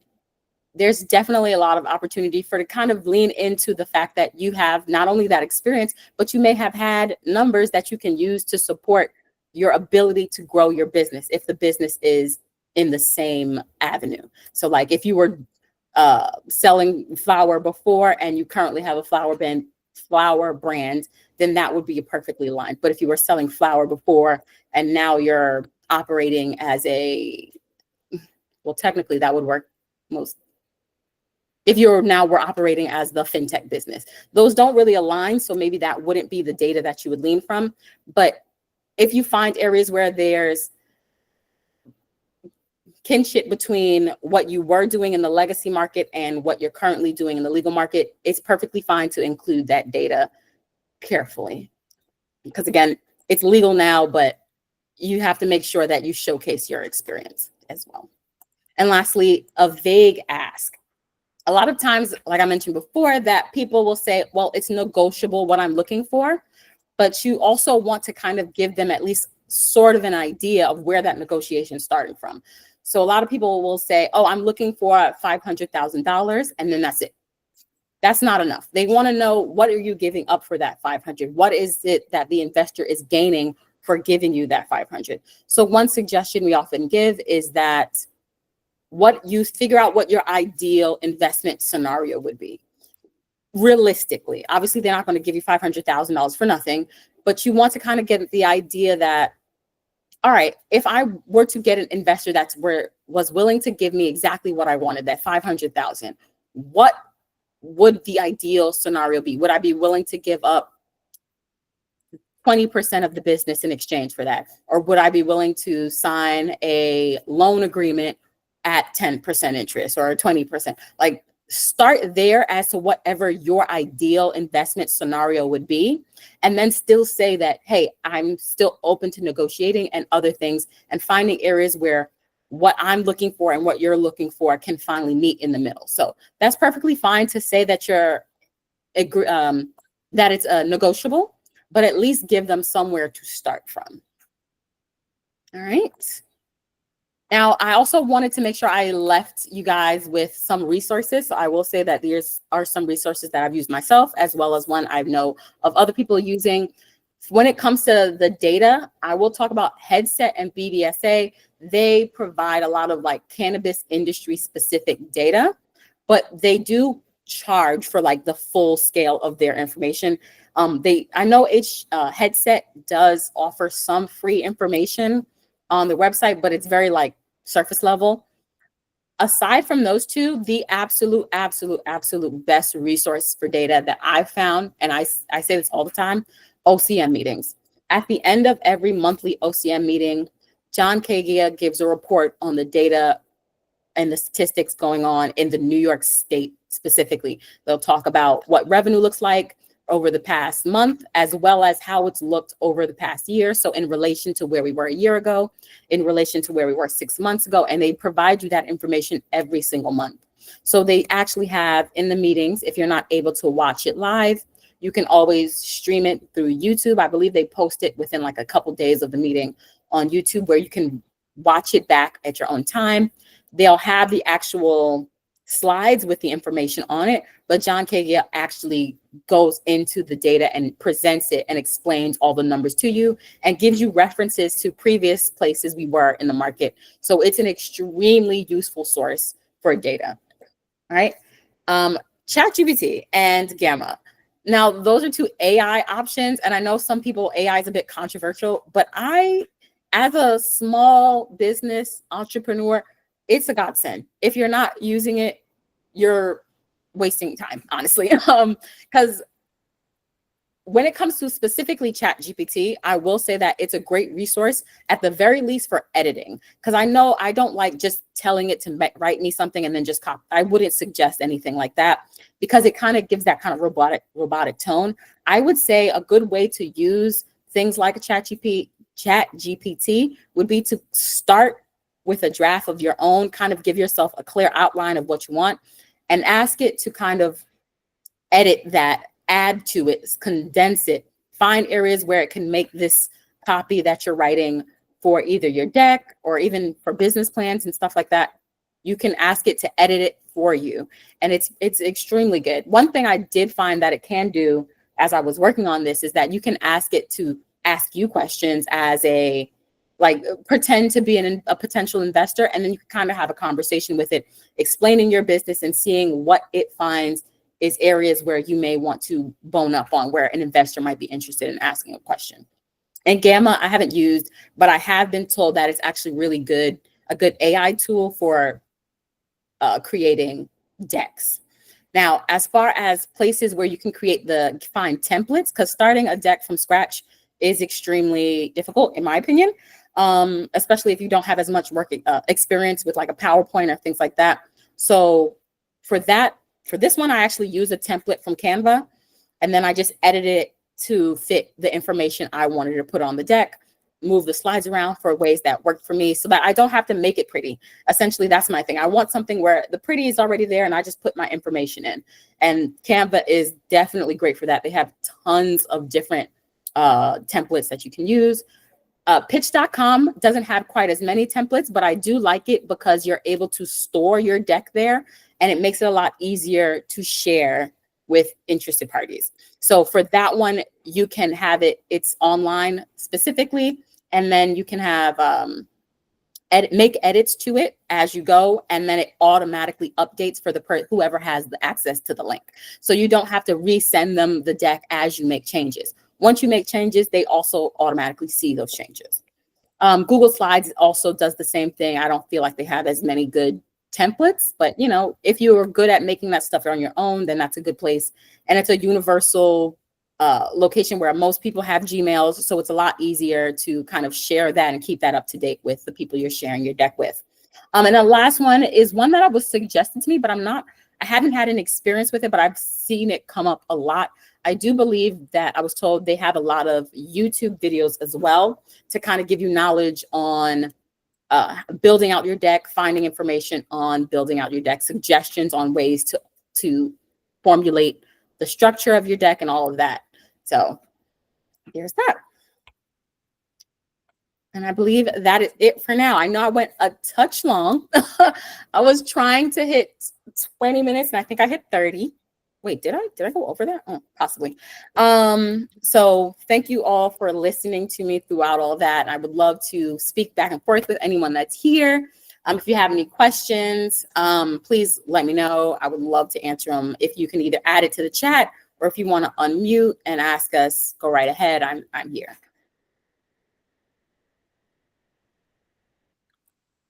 there's definitely a lot of opportunity for to kind of lean into the fact that you have not only that experience, but you may have had numbers that you can use to support your ability to grow your business if the business is in the same avenue. So like if you were selling flour before and you currently have a flour brand, then that would be perfectly aligned. But if you were selling flour before and now you're operating as well, technically that would work most. If we're operating as the fintech business, those don't really align. So maybe that wouldn't be the data that you would lean from. But if you find areas where there's kinship between what you were doing in the legacy market and what you're currently doing in the legal market, it's perfectly fine to include that data carefully. Because again, it's legal now, but you have to make sure that you showcase your experience as well. And lastly, a vague ask. A lot of times, like I mentioned before, that people will say, well, it's negotiable what I'm looking for, but you also want to kind of give them at least sort of an idea of where that negotiation is starting from. So a lot of people will say, oh, I'm looking for $500,000, and then that's it. That's not enough. They want to know, what are you giving up for that 500? What is it that the investor is gaining for giving you that 500? So one suggestion we often give is that you figure out what your ideal investment scenario would be. Realistically, obviously, they're not going to give you $500,000 for nothing, but you want to kind of get the idea that, all right, if I were to get an investor that was willing to give me exactly what I wanted, that $500,000, what would the ideal scenario be? Would I be willing to give up 20% of the business in exchange for that? Or would I be willing to sign a loan agreement at 10% interest or 20%? Like, start there as to whatever your ideal investment scenario would be, and then still say that, hey, I'm still open to negotiating and other things, and finding areas where what I'm looking for and what you're looking for can finally meet in the middle. So that's perfectly fine to say that that it's negotiable, but at least give them somewhere to start from. All right. Now, I also wanted to make sure I left you guys with some resources. So I will say that there are some resources that I've used myself, as well as one I know of other people using. When it comes to the data, I will talk about Headset and BDSA. They provide a lot of like cannabis industry specific data, but they do charge for like the full scale of their information. I know Headset does offer some free information on the website, but it's very like surface level. Aside from those two, the absolute best resource for data that I've found, and I say this all the time, OCM meetings. At the end of every monthly OCM meeting, John Kagia gives a report on the data and the statistics going on in the New York State specifically. They'll talk about what revenue looks like over the past month, as well as how it's looked over the past year. So in relation to where we were a year ago, in relation to where we were 6 months ago, and they provide you that information every single month. So they actually have in the meetings, if you're not able to watch it live, you can always stream it through YouTube. I believe they post it within like a couple days of the meeting on YouTube, where you can watch it back at your own time. They'll have the actual slides with the information on it, but John Kagia actually goes into the data and presents it and explains all the numbers to you and gives you references to previous places we were in the market. So it's an extremely useful source for data. All right. ChatGPT and Gamma. Now, those are two AI options. And I know some people, AI is a bit controversial, but as a small business entrepreneur, it's a godsend. If you're not using it, you're wasting time, honestly. Because when it comes to specifically ChatGPT, I will say that it's a great resource at the very least for editing. Because I know I don't like just telling it to write me something and then just copy. I wouldn't suggest anything like that because it kind of gives that kind of robotic tone. I would say a good way to use things like a ChatGPT would be to start with a draft of your own, kind of give yourself a clear outline of what you want and ask it to kind of edit that, add to it, condense it, find areas where it can make this copy that you're writing for either your deck or even for business plans and stuff like that. You can ask it to edit it for you. And it's extremely good. One thing I did find that it can do as I was working on this is that you can ask it to ask you questions as pretend to be a potential investor, and then you can kind of have a conversation with it, explaining your business and seeing what it finds is areas where you may want to bone up on, where an investor might be interested in asking a question. And Gamma, I haven't used, but I have been told that it's actually really good, a good AI tool for creating decks. Now, as far as places where you can find templates, because starting a deck from scratch is extremely difficult, in my opinion. Especially if you don't have as much work experience with like a PowerPoint or things like that. So for this one, I actually use a template from Canva, and then I just edit it to fit the information I wanted to put on the deck, move the slides around for ways that work for me so that I don't have to make it pretty. Essentially, that's my thing. I want something where the pretty is already there and I just put my information in. And Canva is definitely great for that. They have tons of different templates that you can use. Pitch.com doesn't have quite as many templates, but I do like it because you're able to store your deck there and it makes it a lot easier to share with interested parties. So for that one, you can have it's online specifically, and then you can have make edits to it as you go, and then it automatically updates for whoever has the access to the link. So you don't have to resend them the deck as you make changes. Once you make changes, they also automatically see those changes. Google Slides also does the same thing. I don't feel like they have as many good templates, but if you are good at making that stuff on your own, then that's a good place. And it's a universal location where most people have Gmails, so it's a lot easier to kind of share that and keep that up to date with the people you're sharing your deck with. And the last one is one that was suggested to me, but I haven't had an experience with it, but I've seen it come up a lot. I do believe that I was told they have a lot of YouTube videos as well to kind of give you knowledge on building out your deck, finding information on building out your deck, suggestions on ways to formulate the structure of your deck and all of that. So here's that. And I believe that is it for now. I know I went a touch long. I was trying to hit 20 minutes and I think I hit 30. Wait, did I go over that? Oh, possibly. So thank you all for listening to me throughout all that. I would love to speak back and forth with anyone that's here. If you have any questions, please let me know. I would love to answer them. If you can either add it to the chat or if you want to unmute and ask us, go right ahead. I'm here.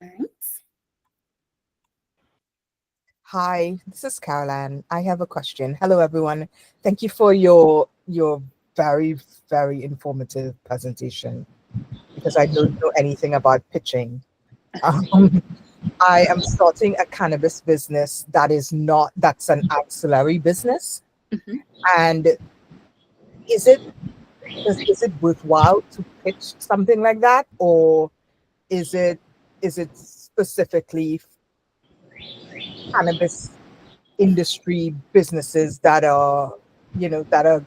All right. Hi, this is Caroline. I have a question. Hello, everyone. Thank you for your very, very informative presentation because I don't know anything about pitching. I am starting a cannabis business that's an ancillary business. Mm-hmm. And is it worthwhile to pitch something like that, or is it specifically cannabis industry businesses that are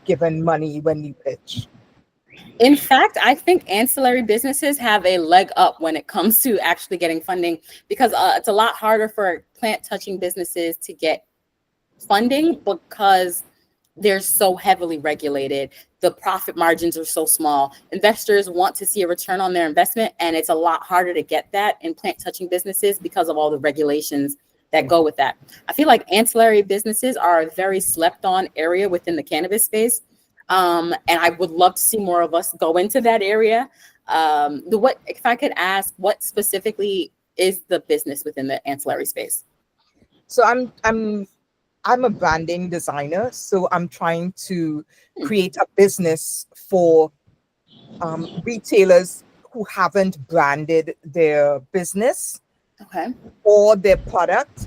given money when you pitch? In fact, I think ancillary businesses have a leg up when it comes to actually getting funding because it's a lot harder for plant touching businesses to get funding because they're so heavily regulated. The profit margins are so small. Investors want to see a return on their investment, and it's a lot harder to get that in plant touching businesses because of all the regulations that go with that. I feel like ancillary businesses are a very slept on area within the cannabis space. And I would love to see more of us go into that area. If I could ask, what specifically is the business within the ancillary space? So I'm a branding designer, so I'm trying to create a business for retailers who haven't branded their business or their product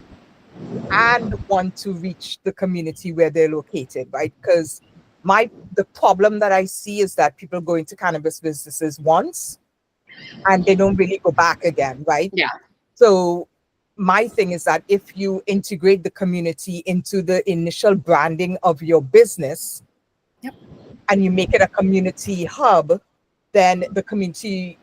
and want to reach the community where they're located, right? Because the problem that I see is that people go into cannabis businesses once and they don't really go back again, right? Yeah. So my thing is that if you integrate the community into the initial branding of your business, and you make it a community hub, then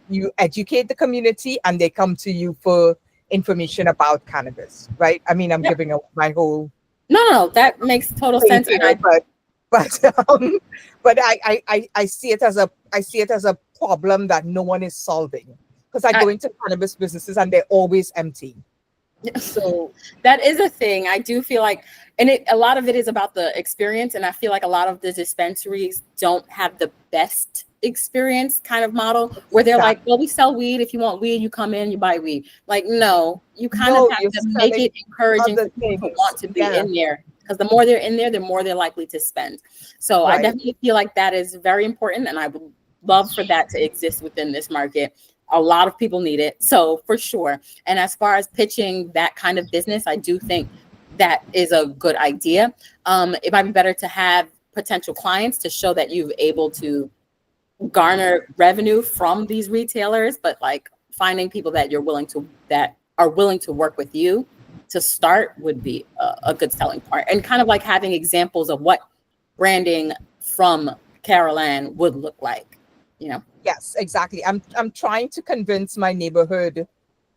you educate the community and they come to you for information about cannabis, right? I mean, I'm giving up my whole... No, that makes total sense. But I see it as a problem that no one is solving because I go into cannabis businesses and they're always empty. So that is a thing. I do feel like, and a lot of it is about the experience. And I feel like a lot of the dispensaries don't have the best experience kind of model where they're like, well, we sell weed. If you want weed, you come in, you buy weed. Like, no, you kind of have to make it encouraging for people to want to be in there. Because the more they're in there, the more they're likely to spend. So I definitely feel like that is very important. And I would love for that to exist within this market. A lot of people need it. So for sure. And as far as pitching that kind of business, I do think that is a good idea. It might be better to have potential clients to show that you've able to garner revenue from these retailers, but like finding people that are willing to work with you to start would be a good selling part, and kind of like having examples of what branding from Caroline would look like, you know? Yes, exactly. I'm trying to convince my neighborhood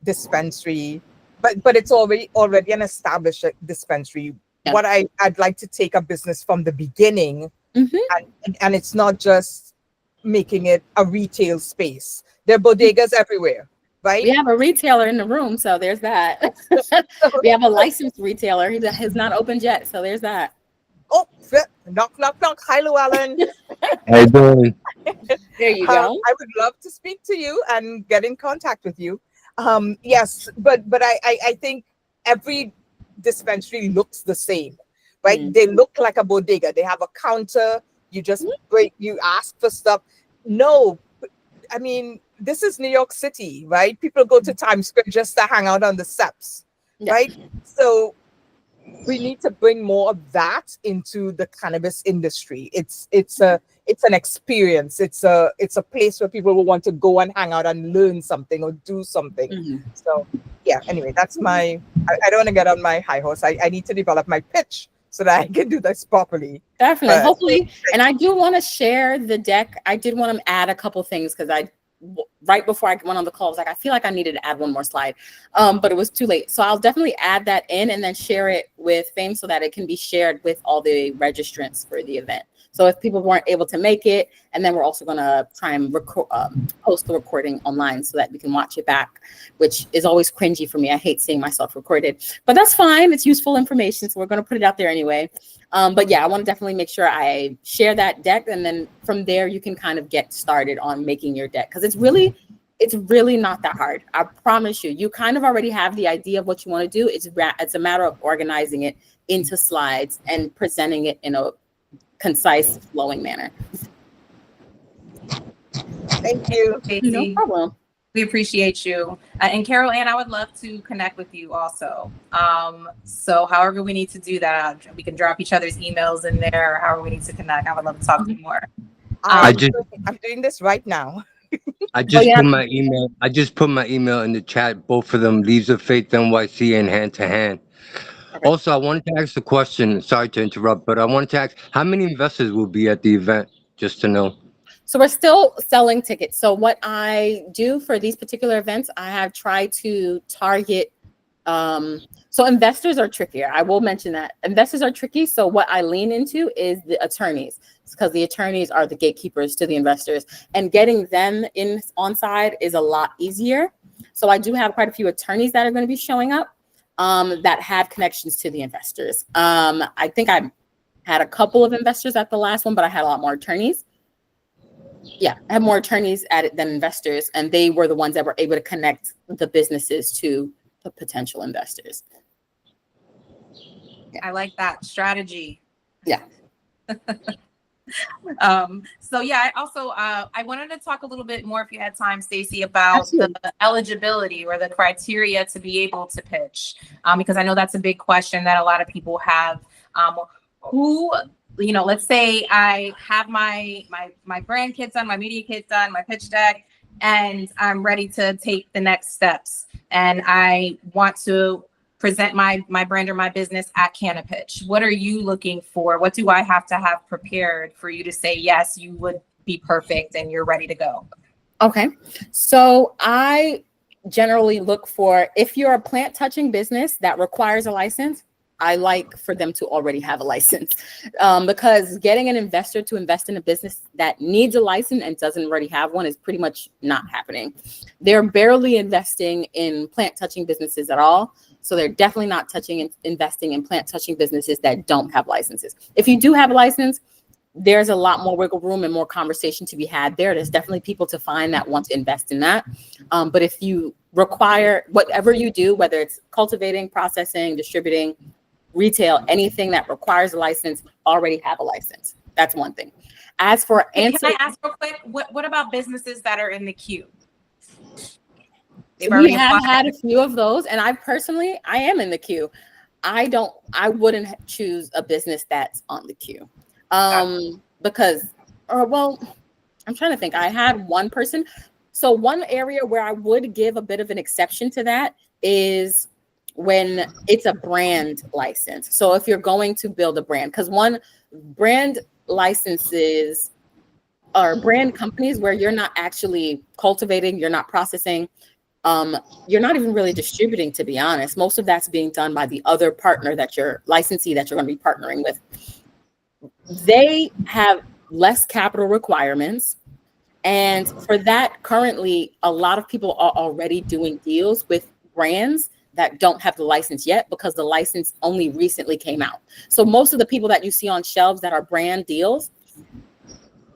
dispensary, but it's already an established dispensary. Yeah. What I'd like to take a business from the beginning, and it's not just making it a retail space. There are bodegas everywhere, right? We have a retailer in the room, so there's that. We have a licensed retailer. He has not opened yet, so there's that. Oh, knock, knock, knock. Hi, Llewellyn. How you doing? There you go. I would love to speak to you and get in contact with you. Yes, but I think every dispensary looks the same, right? They look like a bodega. They have a counter. You just you ask for stuff. No, I mean, this is New York City, right? People go to Times Square just to hang out on the steps, right? So we need to bring more of that into the cannabis industry. It's it's an experience. It's a place where people will want to go and hang out and learn something or do something. Mm-hmm. So yeah, anyway, that's I don't want to get on my high horse. I need to develop my pitch so that I can do this properly. Definitely, But hopefully. And I do want to share the deck. I did want to add a couple things because right before I went on the call, I was like, I feel like I needed to add one more slide, but it was too late. So I'll definitely add that in and then share it with Fame so that it can be shared with all the registrants for the event. So if people weren't able to make it, and then we're also going to try and post the recording online so that we can watch it back, which is always cringy for me. I hate seeing myself recorded, but that's fine. It's useful information. So we're going to put it out there anyway. But yeah, I want to definitely make sure I share that deck. And then from there, you can kind of get started on making your deck. Because it's really not that hard. I promise you, you kind of already have the idea of what you want to do. It's a matter of organizing it into slides and presenting it in a concise, flowing manner. thank you. No problem. We appreciate you. And Carol Ann, I would love to connect with you also. So however we need to do that, we can drop each other's emails in there, however we need to connect. I would love to talk to you more. I'm doing this right now. I just put my email. I just put my email in the chat. Both of them, Leaves of Faith NYC and Hand to Hand. Okay. Also, I wanted to ask a question. Sorry to interrupt, but I wanted to ask how many investors will be at the event, just to know. So we're still selling tickets. So what I do for these particular events, I have tried to target. So investors are trickier. I will mention that investors are tricky. So what I lean into is the attorneys, because the attorneys are the gatekeepers to the investors, and getting them in on side is a lot easier. So I do have quite a few attorneys that are going to be showing up that have connections to the investors. I think I had a couple of investors at the last one, but I had a lot more attorneys. Yeah, I have more attorneys at it than investors, and they were the ones that were able to connect the businesses to the potential investors. I like that strategy. Yeah. So yeah, I also I wanted to talk a little bit more, if you had time, Stacey, about the eligibility or the criteria to be able to pitch, because I know that's a big question that a lot of people have. Who, you know, let's say I have my brand kit done, my media kit done, my pitch deck, and I'm ready to take the next steps, and I want to present my brand or my business at CannaPitch. What are you looking for? What do I have to have prepared for you to say, yes, you would be perfect and you're ready to go? Okay. So I generally look for, if you're a plant touching business that requires a license, I like for them to already have a license, because getting an investor to invest in a business that needs a license and doesn't already have one is pretty much not happening. They're barely investing in plant touching businesses at all. So they're definitely not investing in plant touching businesses that don't have licenses. If you do have a license, there's a lot more wiggle room and more conversation to be had there. There's definitely people to find that want to invest in that. But if you require, whatever you do, whether it's cultivating, processing, distributing, retail, anything that requires a license, already have a license. That's one thing. As for Can I ask real quick, what about businesses that are in the queue? We have had a few of those, and I am in the queue. I wouldn't choose a business that's on the queue. Because, well, I'm trying to think. I had one person. So one area where I would give a bit of an exception to that is when it's a brand license. So if you're going to build a brand, because one, brand licenses are brand companies where you're not actually cultivating, you're not processing, you're not even really distributing, to be honest. Most of that's being done by the other partner that your licensee that you're going to be partnering with. They have less capital requirements. And for that, currently, a lot of people are already doing deals with brands that don't have the license yet because the license only recently came out. So most of the people that you see on shelves that are brand deals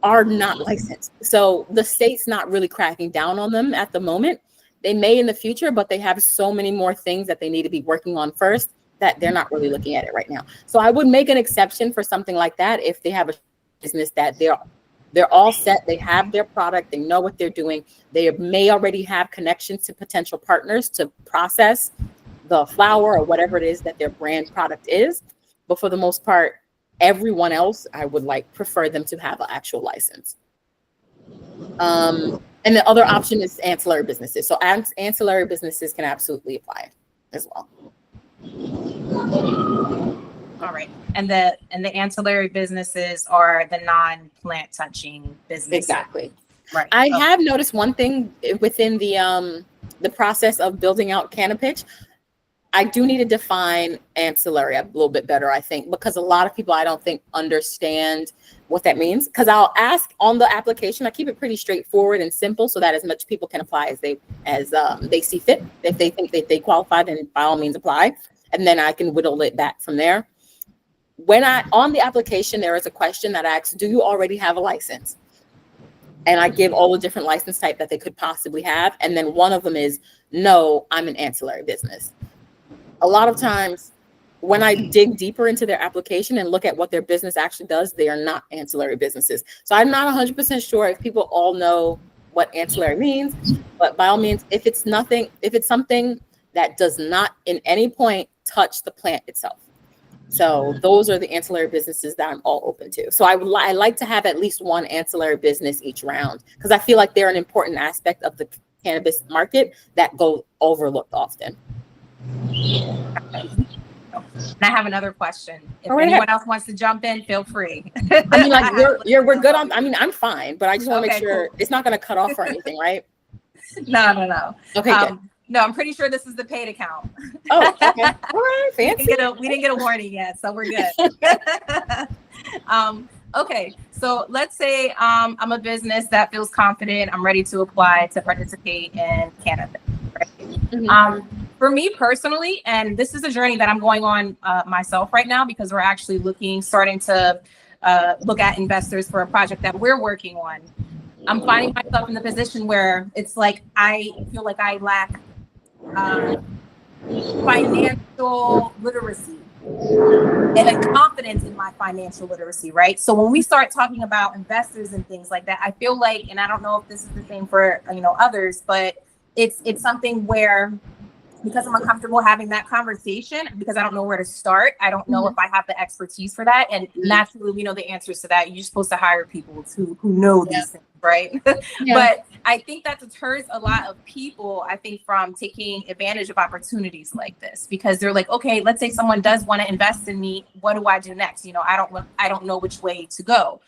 are not licensed. So the state's not really cracking down on them at the moment. They may in the future, but they have so many more things that they need to be working on first that they're not really looking at it right now. So I would make an exception for something like that if they have a business that they're all set, they have their product, they know what they're doing. They may already have connections to potential partners to process the flower or whatever it is that their brand product is. But for the most part, everyone else, I would prefer them to have an actual license. And the other option is ancillary businesses. So ancillary businesses can absolutely apply as well. All right. And the ancillary businesses are the non-plant touching businesses. Exactly. Right. I have noticed one thing within the process of building out CannaPitch. I do need to define ancillary a little bit better, I think, because a lot of people I don't think understand what that means. Because I'll ask on the application, I keep it pretty straightforward and simple so that as much people can apply as they see fit. If they think that they qualify, then by all means apply. And then I can whittle it back from there. On the application, there is a question that asks, do you already have a license? And I give all the different license type that they could possibly have. And then one of them is, no, I'm an ancillary business. A lot of times when I dig deeper into their application and look at what their business actually does, they are not ancillary businesses. So I'm not 100% sure if people all know what ancillary means, but by all means, if it's something that does not in any point touch the plant itself. So those are the ancillary businesses that I'm all open to. So I like to have at least one ancillary business each round because I feel like they're an important aspect of the cannabis market that goes overlooked often. And I have another question. If right anyone else wants to jump in, feel free. I mean, like we're good on. I mean, I'm fine, but I just want to make sure cool. It's not going to cut off or anything, right? No. Okay. Good. No, I'm pretty sure this is the paid account. Oh, okay. All right. Fancy. We didn't get a warning yet, so we're good. Okay, so let's say I'm a business that feels confident. I'm ready to apply to participate in cannabis. Right? Mm-hmm. For me personally, and this is a journey that I'm going on myself right now because we're actually starting to look at investors for a project that we're working on. I'm finding myself in the position where it's like I feel like I lack financial literacy and confidence in my financial literacy, right? So when we start talking about investors and things like that, I feel like, and I don't know if this is the same for others, but it's something where because I'm uncomfortable having that conversation because I don't know where to start. I don't know if I have the expertise for that. And naturally, we know the answers to that. You're supposed to hire people who know these things, right? But I think that deters a lot of people, I think, from taking advantage of opportunities like this because they're like, okay, let's say someone does want to invest in me. What do I do next? I don't know which way to go.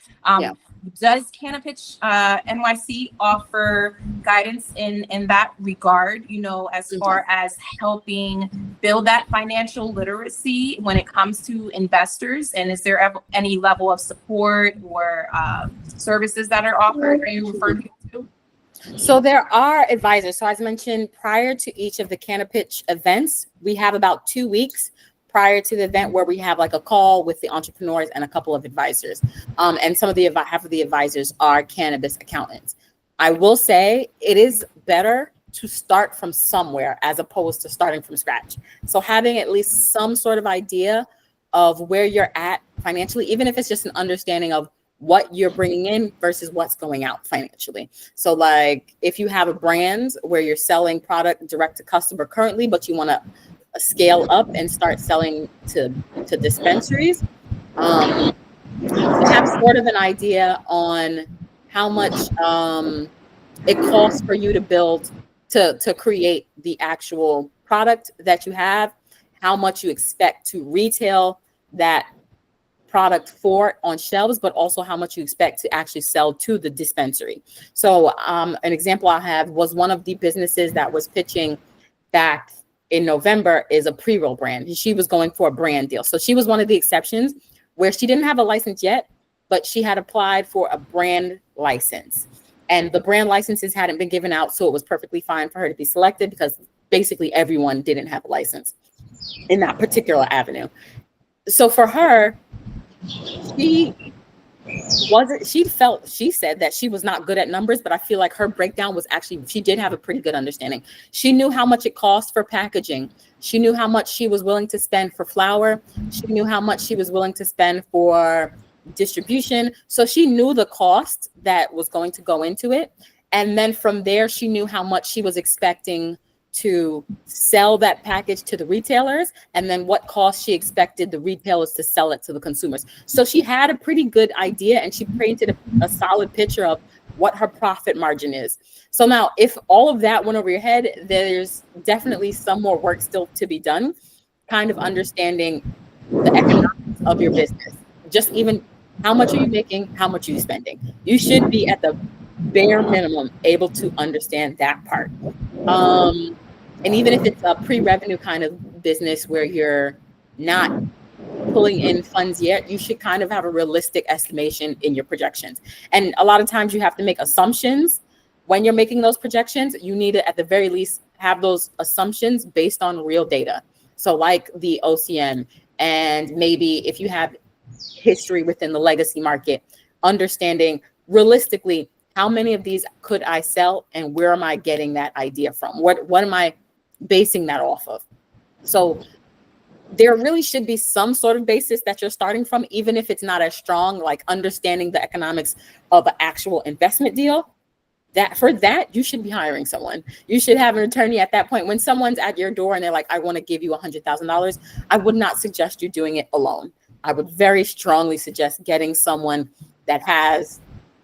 Does CannaPitch NYC offer guidance in that regard, as far as helping build that financial literacy when it comes to investors? And is there ever any level of support or services that are offered? Are you referring to? So there are advisors. So as mentioned, prior to each of the CannaPitch events, we have about 2 weeks prior to the event where we have like a call with the entrepreneurs and a couple of advisors. And some of half of the advisors are cannabis accountants. I will say it is better to start from somewhere as opposed to starting from scratch. So having at least some sort of idea of where you're at financially, even if it's just an understanding of what you're bringing in versus what's going out financially. So like if you have a brand where you're selling product direct to customer currently, but you want to scale up and start selling to dispensaries, to have sort of an idea on how much it costs for you to build, to create the actual product that you have, how much you expect to retail that product for on shelves, but also how much you expect to actually sell to the dispensary. So an example I have was one of the businesses that was pitching back in November is a pre-roll brand. She was going for a brand deal. So she was one of the exceptions where she didn't have a license yet, but she had applied for a brand license. And the brand licenses hadn't been given out, so it was perfectly fine for her to be selected because basically everyone didn't have a license in that particular avenue. So for her, she said that she was not good at numbers, but I feel like her breakdown was actually, she did have a pretty good understanding. She knew how much it cost for packaging. She knew how much she was willing to spend for flour. She knew how much she was willing to spend for distribution. So she knew the cost that was going to go into it. And then from there, she knew how much she was expecting to sell that package to the retailers, and then what cost she expected the retailers to sell it to the consumers. So she had a pretty good idea, and she painted a solid picture of what her profit margin is. So now, if all of that went over your head, there's definitely some more work still to be done, kind of understanding the economics of your business. Just even how much are you making, how much are you spending? You should be at the bare minimum able to understand that part. And even if it's a pre-revenue kind of business where you're not pulling in funds yet, you should kind of have a realistic estimation in your projections. And a lot of times you have to make assumptions when you're making those projections. You need to, at the very least, have those assumptions based on real data. So like the OCM, and maybe if you have history within the legacy market, understanding realistically, how many of these could I sell and where am I getting that idea from? What am I basing that off of? So there really should be some sort of basis that you're starting from, even if it's not as strong, like understanding the economics of an actual investment deal. That for that, you should be hiring someone. You should have an attorney at that point. When someone's at your door and they're like, I want to give you $100,000, I would not suggest you doing it alone. I would very strongly suggest getting someone that has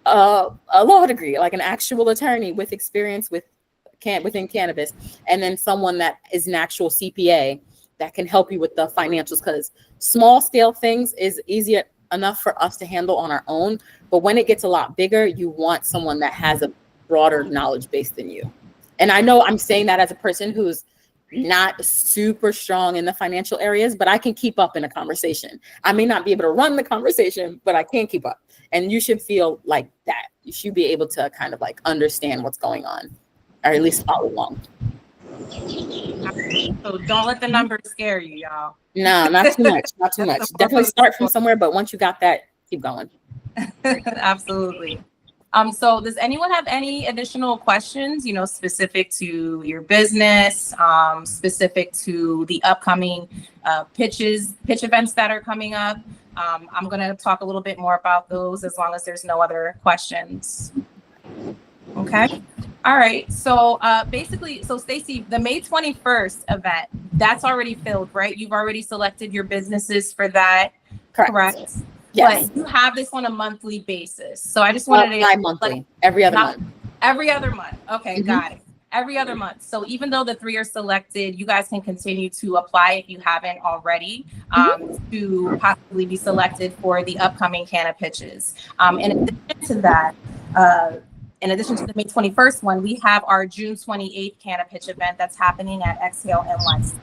a law degree, like an actual attorney with experience within cannabis, and then someone that is an actual CPA that can help you with the financials, because small scale things is easier enough for us to handle on our own. But when it gets a lot bigger, you want someone that has a broader knowledge base than you. And I know I'm saying that as a person who's not super strong in the financial areas, but I can keep up in a conversation. I may not be able to run the conversation, but I can keep up. And you should feel like that. You should be able to kind of like understand what's going on, or at least follow along. So don't let the numbers scare you, y'all. No, not too much. Not too much. Definitely start from somewhere, but once you got that, keep going. Absolutely. So does anyone have any additional questions, specific to your business, specific to the upcoming pitch events that are coming up? I'm going to talk a little bit more about those as long as there's no other questions. Okay. All right. So basically, Stacey, the May 21st event, that's already filled, right? You've already selected your businesses for that. Correct? Yes. But you have this on a monthly basis. So I just wanted to bi-monthly, every other month. Every other month. Okay, got it. Every other month. So even though the 3 are selected, you guys can continue to apply if you haven't already to possibly be selected for the upcoming CannaPitches. In addition to that, in addition to the May 21st one, we have our June 28th CannaPitch event that's happening at EXHALE NYC.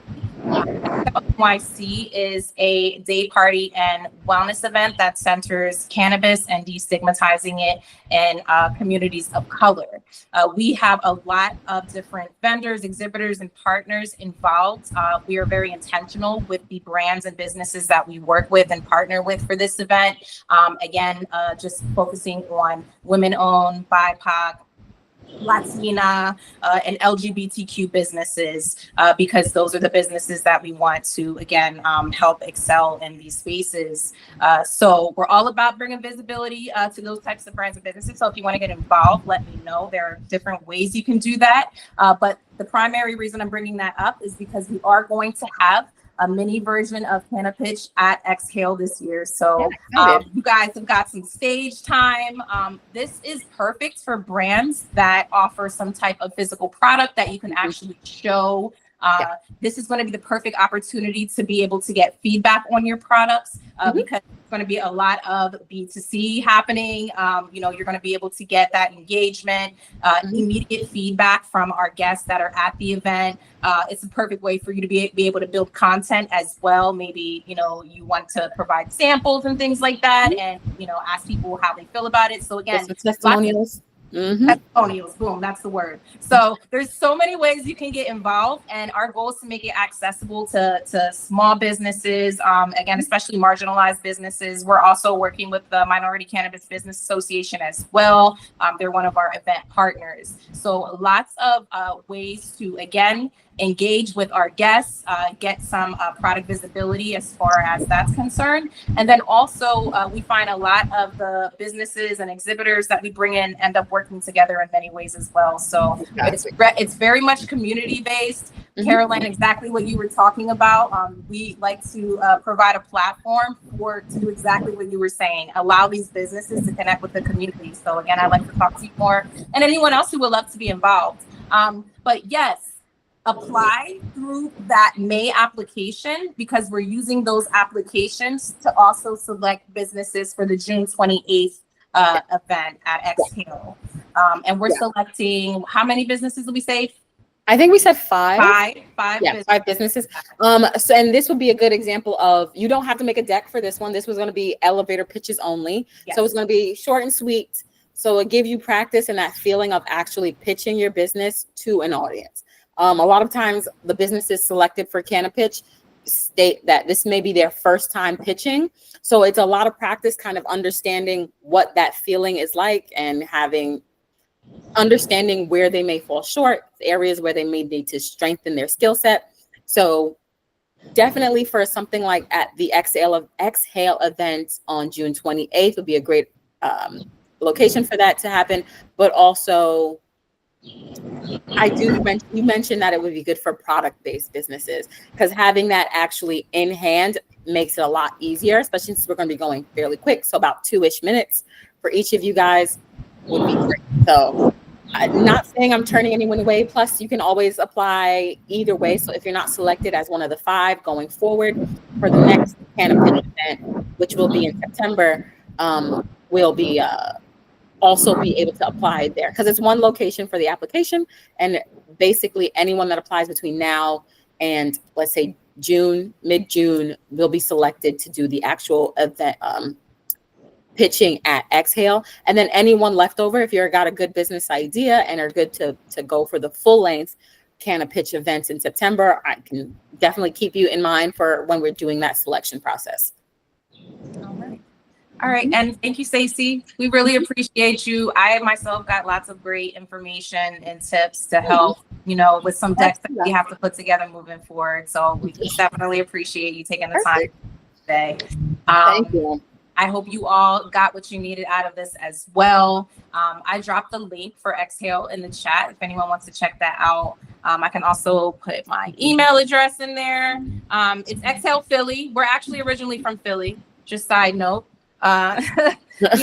NYC is a day party and wellness event that centers cannabis and destigmatizing it in communities of color. We have a lot of different vendors, exhibitors, and partners involved. We are very intentional with the brands and businesses that we work with and partner with for this event. Again, just focusing on women-owned, BIPOC, Latina, and LGBTQ businesses, because those are the businesses that we want to, again, help excel in these spaces. So we're all about bringing visibility to those types of brands and businesses. So if you want to get involved, let me know. There are different ways you can do that. But the primary reason I'm bringing that up is because we are going to have a mini version of CannaPitch at EXHALE this year. So you guys have got some stage time. This is perfect for brands that offer some type of physical product that you can actually show. This is going to be the perfect opportunity to be able to get feedback on your products because it's going to be a lot of B2C happening. You're going to be able to get that engagement, immediate feedback from our guests that are at the event. It's a perfect way for you to be able to build content as well. Maybe, you want to provide samples and things like that and, ask people how they feel about it. So again, testimonials. Testimonials, boom, that's the word. So there's so many ways you can get involved, and our goal is to make it accessible to small businesses, again, especially marginalized businesses. We're also working with the Minority Cannabis Business Association as well. They're one of our event partners. So lots of ways to, again, engage with our guests, get some product visibility as far as that's concerned. And then also we find a lot of the businesses and exhibitors that we bring in end up working together in many ways as well. So it's very much community based. Caroline, exactly what you were talking about. We like to provide a platform to do exactly what you were saying, allow these businesses to connect with the community. So again, I'd like to talk to you more and anyone else who would love to be involved. But yes, apply through that May application, because we're using those applications to also select businesses for the June 28th event at Exhale. And we're selecting, how many businesses did we say? I think we said five. Five businesses. So, and this would be a good example of, you don't have to make a deck for this one. This was going to be elevator pitches only. Yes. So it's going to be short and sweet. So it give you practice and that feeling of actually pitching your business to an audience. A lot of times the businesses selected for CannaPitch state that this may be their first time pitching. So it's a lot of practice kind of understanding what that feeling is like and understanding where they may fall short, areas where they may need to strengthen their skill set. So definitely for something like at the Exhale event on June 28th would be a great location for that to happen. But also, you mentioned that it would be good for product-based businesses, because having that actually in hand makes it a lot easier, especially since we're going to be going fairly quick. So about 2-ish minutes for each of you guys would be great. So I'm not saying I'm turning anyone away. Plus, you can always apply either way. So if you're not selected as one of the 5 going forward for the next CannaPitch event, which will be in September, we'll be also be able to apply there, because it's one location for the application. And basically anyone that applies between now and let's say mid-June, will be selected to do the actual event pitching at Exhale. And then anyone left over, if you've got a good business idea and are good to go for the full length CannaPitch events in September, I can definitely keep you in mind for when we're doing that selection process. All right. And thank you, Stacey. We really appreciate you. I myself got lots of great information and tips to help, with some decks that we have to put together moving forward. So we definitely appreciate you taking the time today. Thank you. I hope you all got what you needed out of this as well. I dropped the link for Exhale in the chat if anyone wants to check that out. I can also put my email address in there. It's Exhale Philly. We're actually originally from Philly, just side note. We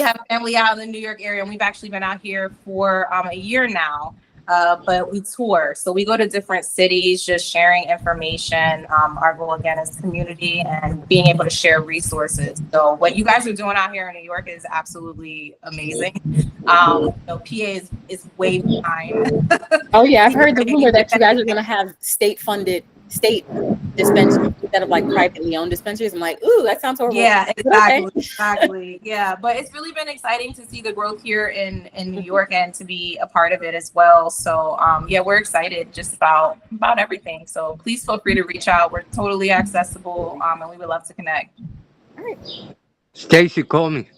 have family out in the New York area, and we've actually been out here for a year now. But we tour. So we go to different cities, just sharing information. Our goal again is community and being able to share resources. So what you guys are doing out here in New York is absolutely amazing. PA is way behind. Oh yeah, I've heard the rumor that you guys are gonna have state dispensaries instead of like privately owned dispensaries. I'm like, ooh, that sounds horrible. Yeah, exactly. Okay. Exactly. Yeah. But it's really been exciting to see the growth here in New York and to be a part of it as well. So yeah, we're excited just about everything. So please feel free to reach out. We're totally accessible and we would love to connect. All right. Stacey, call me.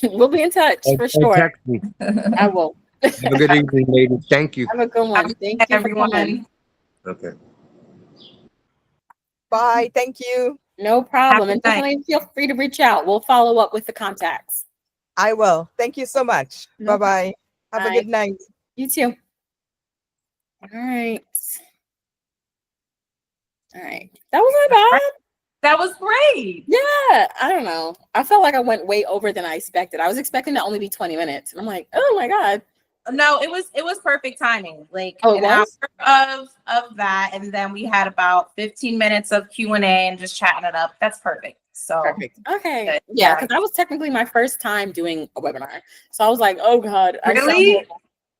We'll be in touch for sure. Text me. I will. Have a good evening, ladies. Thank you. Have a good one. Thank you, everyone. Okay. Bye. Thank you. No problem. And definitely feel free to reach out. We'll follow up with the contacts. I will. Thank you so much. No Bye-bye. Have a good night. You too. All right. That was not bad. That was great. Yeah. I don't know. I felt like I went way over than I expected. I was expecting to only be 20 minutes. And I'm like, oh my God. No, it was perfect timing. Like an hour of that, and then we had about 15 minutes of Q&A and just chatting it up. That's perfect. So perfect. Okay. Yeah, because that was technically my first time doing a webinar. So I was like, oh God. Really?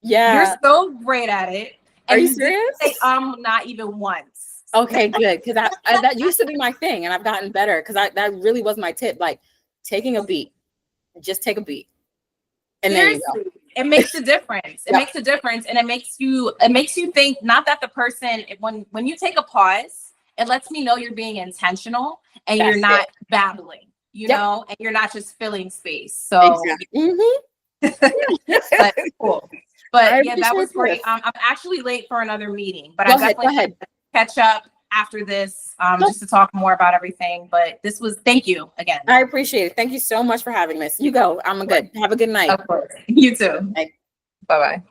Yeah. You're so great at it. Are you serious? Say, not even once. Okay, good. Because that used to be my thing, and I've gotten better. Because that really was my tip. Like taking a beat. Just take a beat. And seriously, there you go. It makes a difference. It makes a difference, and it makes you think. Not that the person, when you take a pause, it lets me know you're being intentional and you're not babbling, know, and you're not just filling space. So, but cool. But yeah, that was great. I'm actually late for another meeting, but go ahead. catch up after this, just to talk more about everything. But thank you again. I appreciate it. Thank you so much for having this. You go. I'm good. Have a good night. Of course. You too. Bye. Bye-bye.